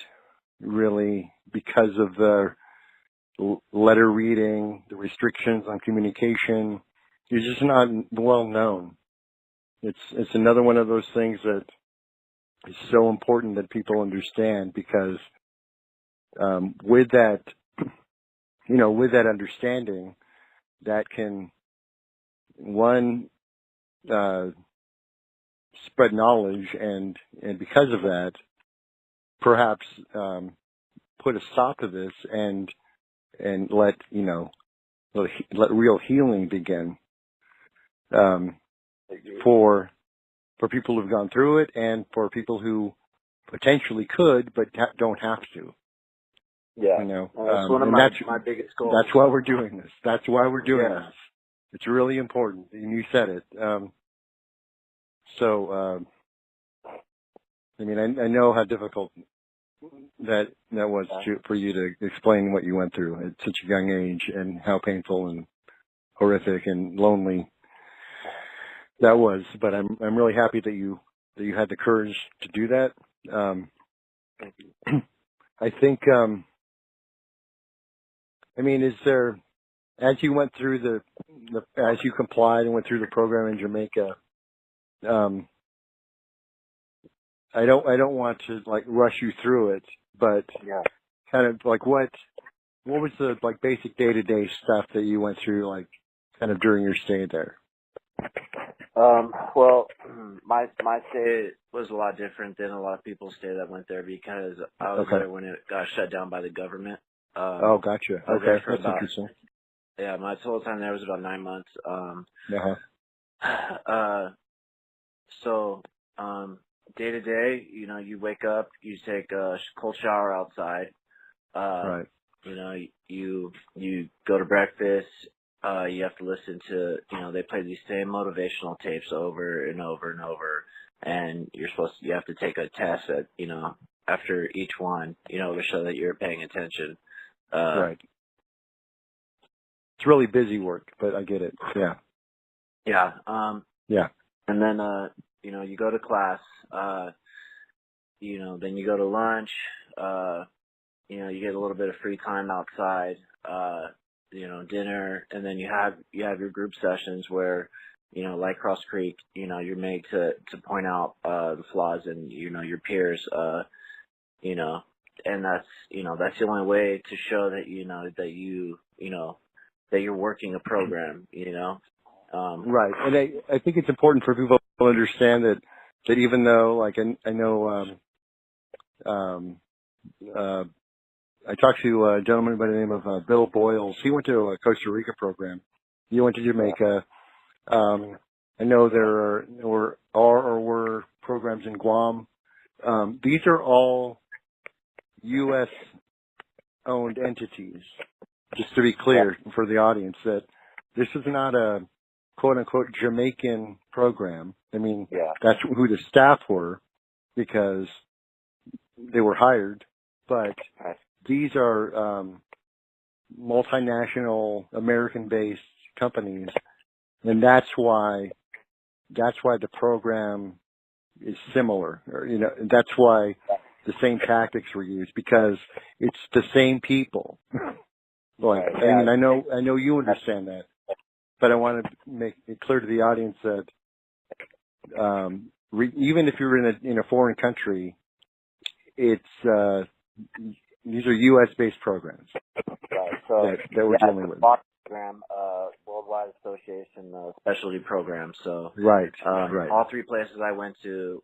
S1: really because of the letter reading, the restrictions on communication. It's just not well known. It's another one of those things that is so important that people understand, because with that understanding, that can, one, spread knowledge, and because of that, perhaps put a stop to this, and let real healing begin for people who've gone through it, and for people who potentially could but don't have to.
S2: Yeah, that's one of my biggest goals.
S1: That's why we're doing this. That's why we're doing this. It's really important, and you said it. I mean, I know how difficult that was for you to explain what you went through at such a young age, and how painful and horrific and lonely that was. But I'm really happy that you had the courage to do that.
S2: Thank you.
S1: I think. I mean, is there, as you went through as you complied and went through the program in Jamaica, I don't want to rush you through it, but kind of what was the basic day-to-day stuff that you went through kind of during your stay there?
S2: Well, my stay was a lot different than a lot of people's stay that went there, because I was there when it got shut down by the government.
S1: Oh, gotcha. Okay, that's interesting.
S2: Yeah, my total time there was about 9 months. So, day to day, you wake up, you take a cold shower outside.
S1: Right.
S2: You go to breakfast. You have to listen to, they play these same motivational tapes over and over and over, and you have to take a test at, after each one, to show that you're paying attention.
S1: Right. It's really busy work, but I get it. Yeah.
S2: Yeah.
S1: Yeah.
S2: And then, you go to class, then you go to lunch, you get a little bit of free time outside, dinner, and then you have your group sessions where, like Cross Creek, you're made to point out, the flaws in, your peers, and that's the only way to show that, that you're working a program,
S1: Right. And I think it's important for people to understand that even though, I know, I talked to a gentleman by the name of Bill Boyles. He went to a Costa Rica program. You went to Jamaica. I know there were programs in Guam. These are all U.S.-owned entities. Just to be clear for the audience, that this is not a quote-unquote Jamaican program. I mean, that's who the staff were, because they were hired, but these are multinational American-based companies, and that's why the program is similar. Or, that's why the same tactics were used, because it's the same people. And I know you understand that, but I want to make it clear to the audience that even if you're in a foreign country, it's these are U.S. based programs.
S2: Right. So
S1: that we're dealing with.
S2: Program, Worldwide Association Specialty Program. So
S1: right.
S2: All three places I went to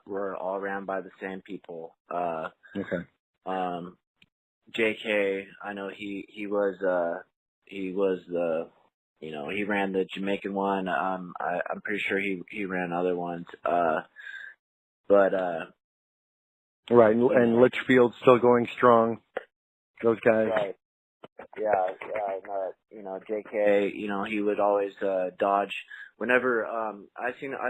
S2: were all ran by the same people.
S1: Okay.
S2: JK, I know he was the he ran the Jamaican one. I'm pretty sure he ran other ones.
S1: Right, and Litchfield's still going strong. Those guys.
S2: Right. Yeah, JK, he would always dodge whenever I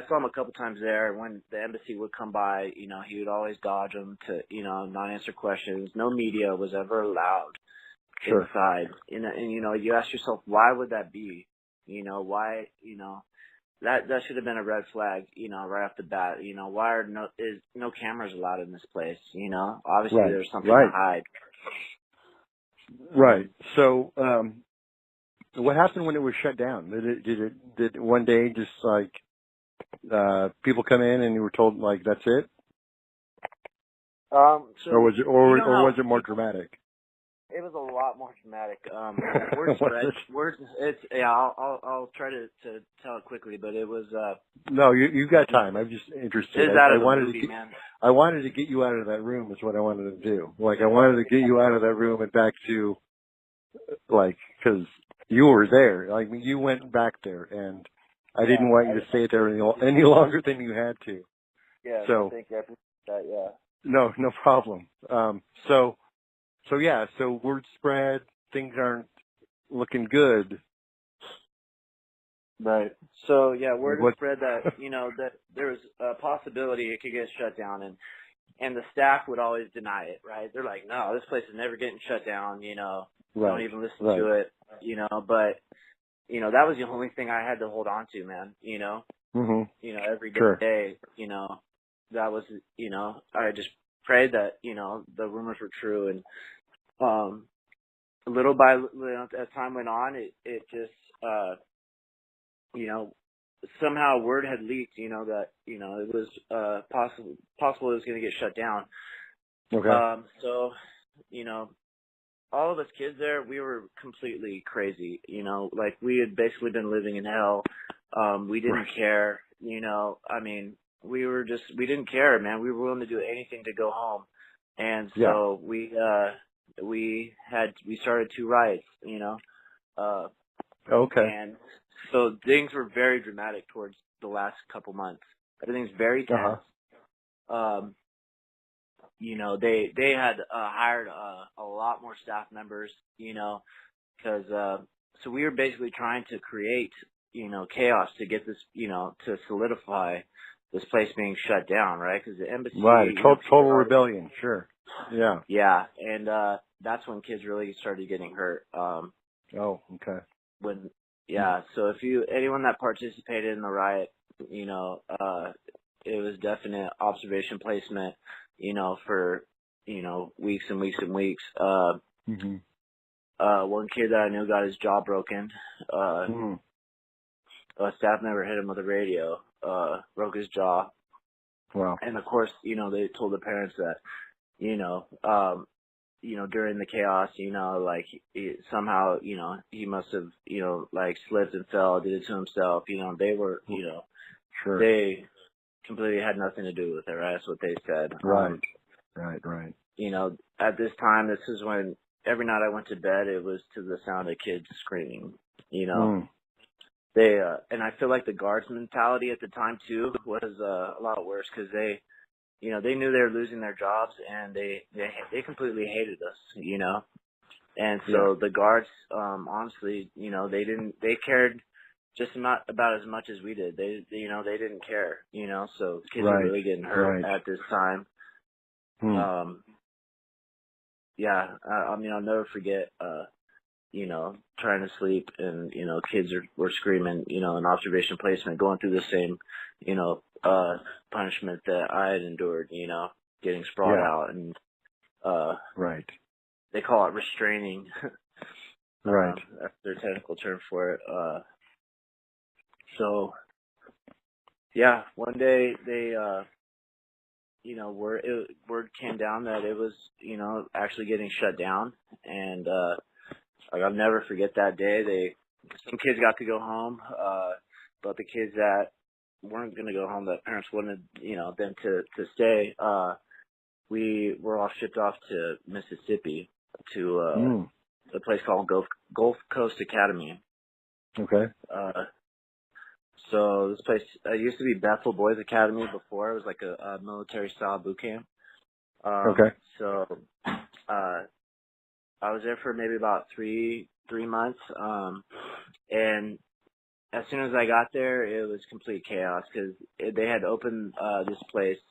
S2: saw him a couple times there. When the embassy would come by, he would always dodge them to not answer questions. No media was ever allowed inside. And you ask yourself, why would that be? Why? That should have been a red flag, right off the bat. Why are no cameras allowed in this place? Obviously there's something to hide.
S1: Right. So, what happened when it was shut down? Did one day just like people come in and you were told like that's it? Or was it more dramatic?
S2: It was a lot more dramatic. I'll try to tell it quickly, but it was.
S1: No, you got time. I'm just interested.
S2: I
S1: wanted to get you out of that room. Is what I wanted to do. Like I wanted to get you out of that room and back to, because you were there. Like you went back there, and I didn't want you to stay there any longer than you had to.
S2: Yeah.
S1: So
S2: I think I appreciate that. Yeah.
S1: No problem. So word spread, things aren't looking good.
S2: Right. So word spread that, that there was a possibility it could get shut down, and the staff would always deny it, right? They're like, no, this place is never getting shut down, don't even listen to it, but, that was the only thing I had to hold on to, man, every day, that was, I just prayed that, the rumors were true, and, little by little, as time went on, it just, somehow word had leaked, that, it was, possible it was going to get shut down.
S1: Okay.
S2: So, all of us kids there, we were completely crazy, like we had basically been living in hell. We didn't care, we didn't care, man. We were willing to do anything to go home. And so we started 2 riots,
S1: okay.
S2: And so things were very dramatic towards the last couple months. Everything's very tense. They had hired a lot more staff members, because so we were basically trying to create, chaos to get this, to solidify this place being shut down, right? Because the embassy,
S1: total rebellion, sure,
S2: yeah, and that's when kids really started getting hurt.
S1: Okay.
S2: So if anyone that participated in the riot, it was definite observation placement, for, weeks and weeks and weeks. One kid that I knew got his jaw broken. A staff member hit him with a radio, broke his jaw.
S1: Wow.
S2: And of course, they told the parents that, during the chaos, somehow, he must have, slipped and fell, did it to himself. They were,
S1: sure.
S2: They completely had nothing to do with it, right? That's what they said.
S1: Right.
S2: At this time, this is when every night I went to bed, it was to the sound of kids screaming, They, and I feel like the guards mentality at the time too was a lot worse, because they knew they were losing their jobs, and they completely hated us, And so the guards, honestly, they cared just about as much as we did. They didn't care, so kids were really getting hurt at this time. I mean, I'll never forget, trying to sleep and, kids were screaming, in observation placement, going through the same, punishment that I had endured, getting sprawled out and,
S1: right.
S2: They call it restraining.
S1: Right.
S2: That's their technical term for it. So, yeah, one day they, word came down that it was, actually getting shut down. And, I'll never forget that day. Some kids got to go home, but the kids that weren't going to go home, that parents wanted, them to stay, we were all shipped off to Mississippi to, a place called Gulf Coast Academy.
S1: Okay.
S2: So this place used to be Bethel Boys Academy before. It was like a military-style boot camp.
S1: Okay.
S2: So I was there for maybe about three months. And as soon as I got there, it was complete chaos because they had opened this place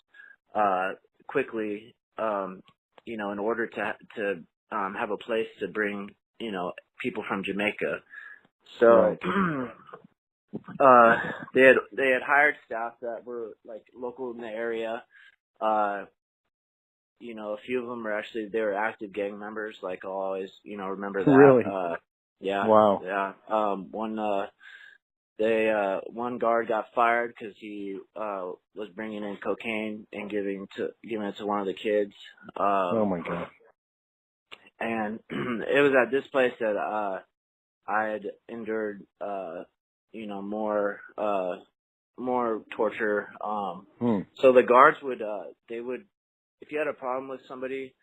S2: quickly, in order to have a place to bring, people from Jamaica. So they had hired staff that were like local in the area. A few of them they were active gang members. Like I'll always, remember that.
S1: Really?
S2: Yeah.
S1: Wow.
S2: Yeah. One guard got fired because he was bringing in cocaine and giving it to one of the kids.
S1: Oh my God.
S2: And it was at this place that I had endured, more torture. So the guards would, if you had a problem with somebody,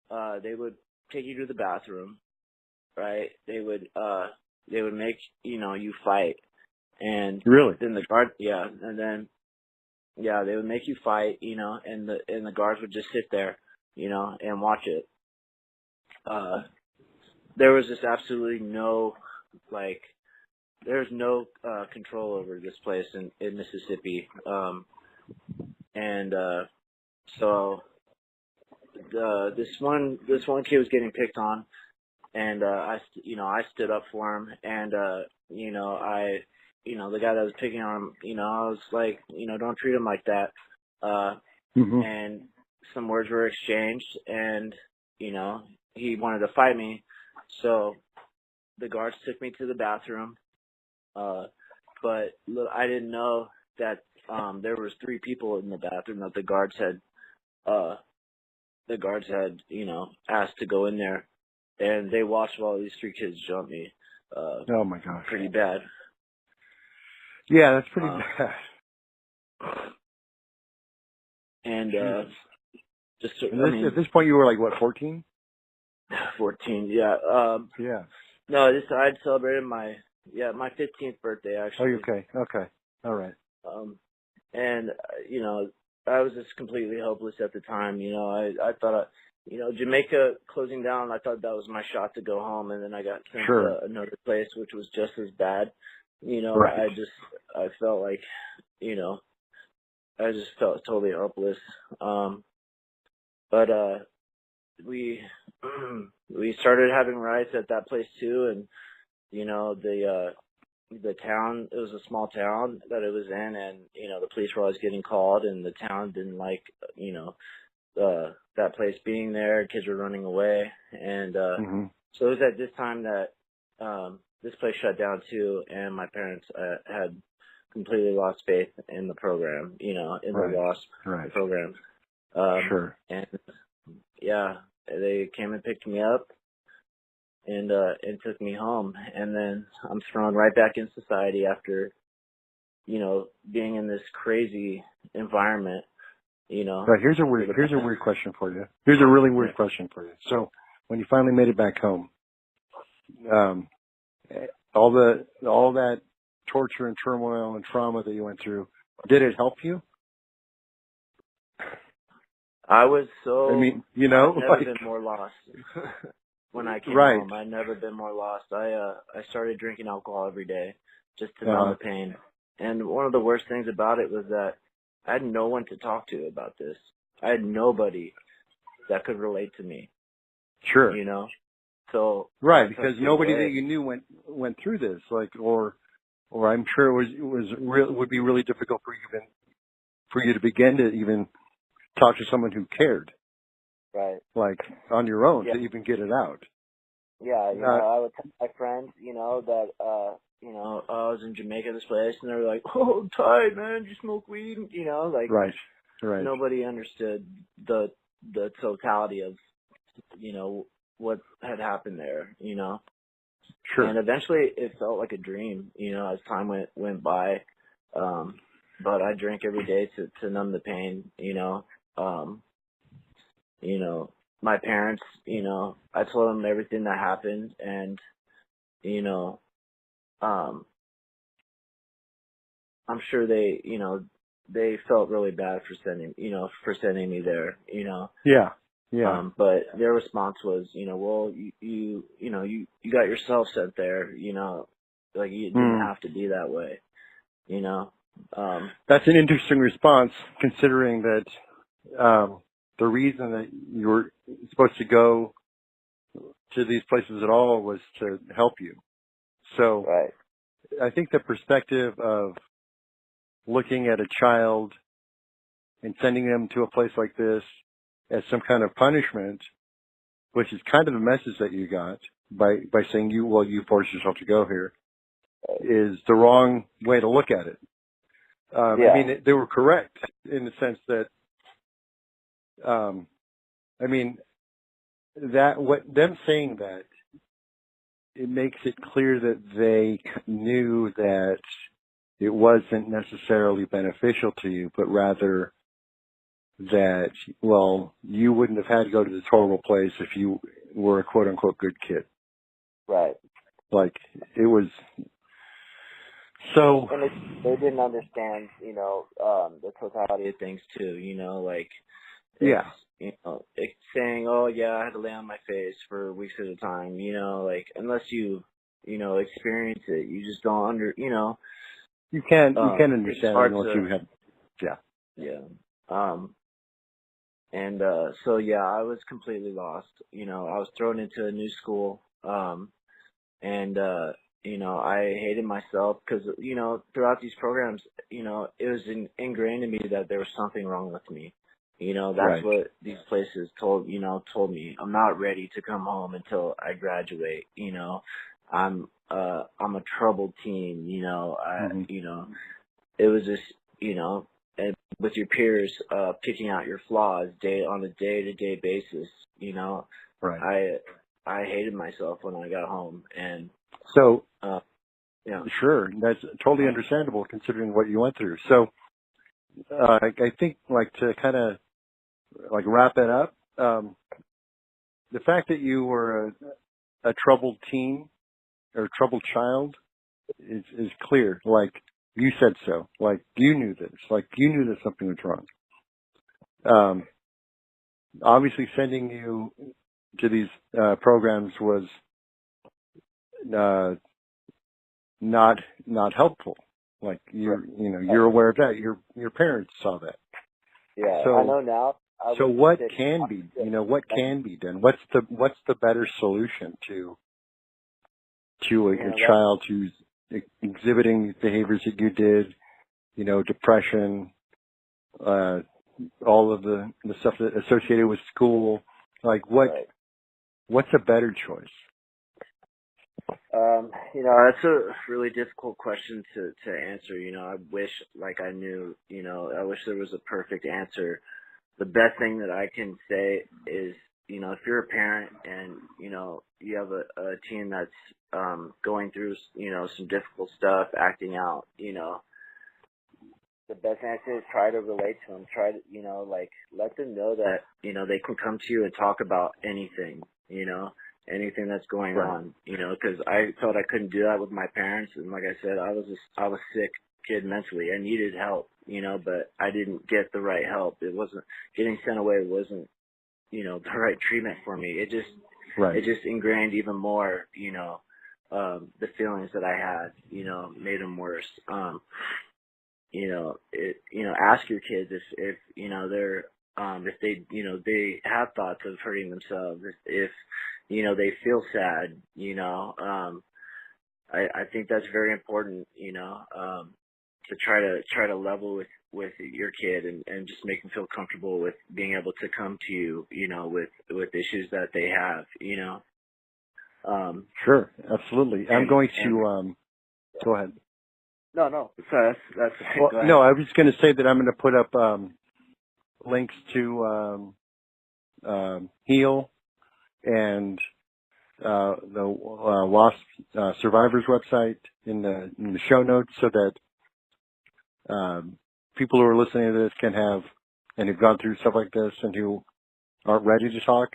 S2: they would take you to the bathroom, right? They would make, you fight. And
S1: really?
S2: Then they would make you fight, and the guards would just sit there, and watch it. There was just absolutely no, there's no control over this place in Mississippi. So this one kid was getting picked on, and I stood up for him, and the guy that was picking on him, I was like, don't treat him like that. And some words were exchanged, and he wanted to fight me, so the guards took me to the bathroom. But look, I didn't know that there was 3 people in the bathroom that the guards had asked to go in there, and they watched while these 3 kids jumped me.
S1: Oh my gosh.
S2: Pretty bad.
S1: Yeah, that's pretty bad.
S2: And
S1: at this point, you were like what, 14?
S2: 14, yeah.
S1: Yeah.
S2: No, I'd celebrated my 15th birthday actually.
S1: Oh, okay. All right.
S2: And I was just completely hopeless at the time. I thought, Jamaica closing down, I thought that was my shot to go home, and then I got sent to another place which was just as bad.
S1: Right.
S2: I felt like, I just felt totally helpless. But we started having riots at that place too, and the town, it was a small town that it was in, and the police were always getting called, and the town didn't like that place being there. Kids were running away, and so it was at this time that this place shut down too, and my parents had completely lost faith in the program, in the WASP program. And yeah, they came and picked me up and took me home, and then I'm thrown right back in society after, being in this crazy environment,
S1: Right, here's a weird question for you. Here's a really weird question for you. So when you finally made it back home, all that torture and turmoil and trauma that you went through, did it help you?
S2: I was so.
S1: I mean, I've
S2: never been more lost. When I came home, I'd never been more lost. I started drinking alcohol every day just to numb the pain. And one of the worst things about it was that I had no one to talk to about this. I had nobody that could relate to me.
S1: Sure.
S2: You know? So.
S1: Right, because nobody that you knew went through this, like, or I'm sure it would be really difficult for you to begin to even talk to someone who cared.
S2: Right.
S1: Like, on your own to even get it out.
S2: Yeah, you know, I would tell my friends, you know, that, you know, I was in Jamaica this place, and they were like, oh, tight, man, you smoke weed, you know, like,
S1: right.
S2: Nobody understood the totality of, you know, what had happened there, you know.
S1: Sure.
S2: And eventually it felt like a dream, you know, as time went by. But I drank every day to numb the pain, you know. You know, my parents, you know, I told them everything that happened, and, you know, I'm sure they, you know, they felt really bad for sending me there, you know.
S1: Yeah.
S2: But their response was, you know, well, you got yourself sent there, you know, like you didn't have to be that way, you know.
S1: That's an interesting response, considering that the reason that you were supposed to go to these places at all was to help you. So
S2: right.
S1: I think the perspective of looking at a child and sending them to a place like this as some kind of punishment, which is kind of a message that you got by saying you forced yourself to go here, is the wrong way to look at it. I mean, they were correct in the sense that, I mean, them saying that, it makes it clear that they knew that it wasn't necessarily beneficial to you, but rather that, well, you wouldn't have had to go to this horrible place if you were a quote unquote good kid.
S2: Right.
S1: Like, it was so.
S2: And they didn't understand, you know, the totality of things too, you know, like, you know, it's saying, oh yeah, I had to lay on my face for weeks at a time, you know, like, unless you know, experience it, you just don't
S1: you can't understand unless you have,
S2: and so yeah, I was completely lost, you know. I was thrown into a new school, and you know, I hated myself because, you know, throughout these programs, you know, it was ingrained in me that there was something wrong with me. You know, that's what these places told me. I'm not ready to come home until I graduate. You know, I'm a troubled teen. You know, you know, it was just, you know, and with your peers, picking out your flaws on a day-to-day basis. You know, I hated myself when I got home, and
S1: so.
S2: Yeah.
S1: Sure, that's totally understandable considering what you went through. So, I think, like, to kind of like wrap it up, the fact that you were a troubled teen or a troubled child is clear. Like, you said so. Like, you knew this. Like, you knew that something was wrong. Obviously, sending you to these programs was not helpful. Like, you're aware of that. Your parents saw that.
S2: Yeah,
S1: so,
S2: I know now.
S1: So what can be, what can be done? What's the better solution to a child who's exhibiting these behaviors that you did, depression, all of the stuff that associated with school? Like, what's a better choice?
S2: That's a really difficult question to answer. I wish, like, I knew, I wish there was a perfect answer. The best thing that I can say is, if you're a parent and, you have a teen that's going through, some difficult stuff, acting out, the best answer is try to relate to them. Try to, let them know that, they can come to you and talk about anything, anything that's going on, because I felt I couldn't do that with my parents. And like I said, I was a sick kid mentally. I needed help, but I didn't get the right help. It wasn't getting sent away. Wasn't, the right treatment for me. It just ingrained even more, the feelings that I had, made them worse. Ask your kids if they're, if they, they have thoughts of hurting themselves, if they feel sad, I think that's very important, to try to level with your kid and just make them feel comfortable with being able to come to you, with issues that they have,
S1: Sure, absolutely. I'm going to go ahead.
S2: No. So that's
S1: well, no. I was going to say that I'm going to put up links to Heal and the WASP Survivors website in the show notes, so that people who are listening to this can have, and who've gone through stuff like this and who aren't ready to talk,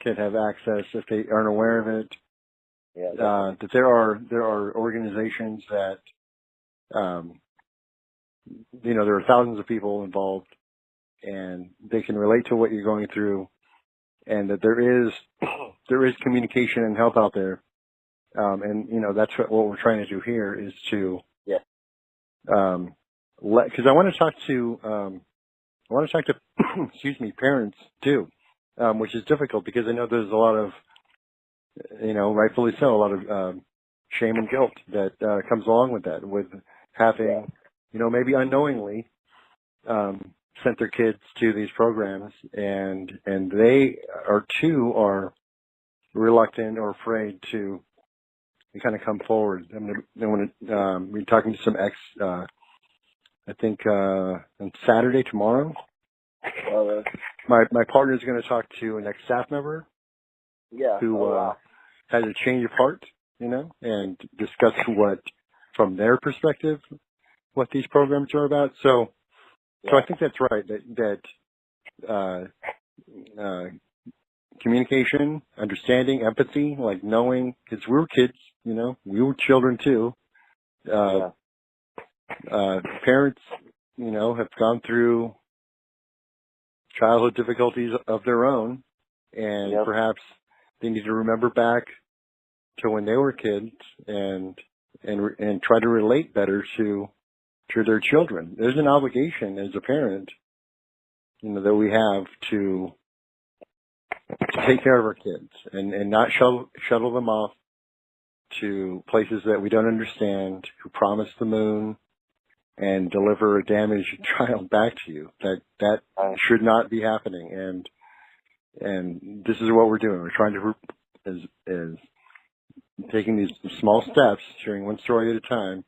S1: can have access if they aren't aware of it.
S2: Yeah,
S1: that there are organizations that there are thousands of people involved, and they can relate to what you're going through, and that there is communication and help out there. And that's what we're trying to do here is to because I want to talk to excuse me, parents too, which is difficult because I know there's a lot of rightfully so, a lot of shame and guilt that comes along with that, with having maybe unknowingly sent their kids to these programs, and they are reluctant or afraid to kind of come forward. I'm going to be talking to some I think on Saturday, tomorrow. My partner is going to talk to an ex-staff member who has a change of heart, and discuss from their perspective, what these programs are about. So I think that's right, that communication, understanding, empathy, like knowing, because we were kids, we were children too. Parents, have gone through childhood difficulties of their own, and perhaps they need to remember back to when they were kids and try to relate better to their children. There's an obligation as a parent, that we have to take care of our kids and not shuttle them off to places that we don't understand, who promise the moon and deliver a damaged child back to you. That should not be happening. And this is what we're doing. We're trying to, is taking these small steps, sharing one story at a time,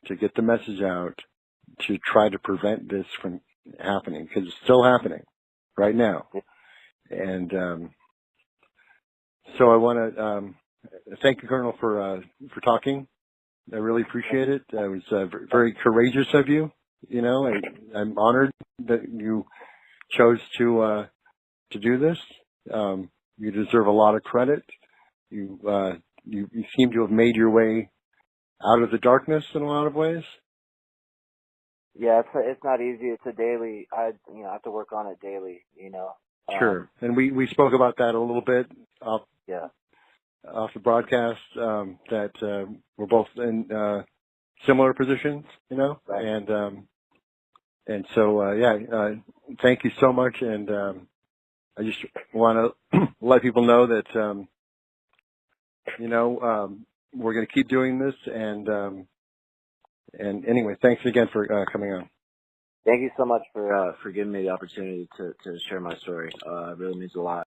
S1: to get the message out, to try to prevent this from happening, because it's still happening right now. And so I want to thank you, Colonel, for talking. I really appreciate it. It was very courageous of you. I'm honored that you chose to do this. You deserve a lot of credit. You seem to have made your way out of the darkness in a lot of ways.
S2: Yeah, it's not easy. It's a daily. I have to work on it daily.
S1: Sure, and we spoke about that a little bit off the broadcast. That we're both in similar positions, right. And so thank you so much. And I just want to let people know that we're going to keep doing this. And anyway, thanks again for coming on.
S2: Thank you so much for giving me the opportunity to share my story. It really means a lot.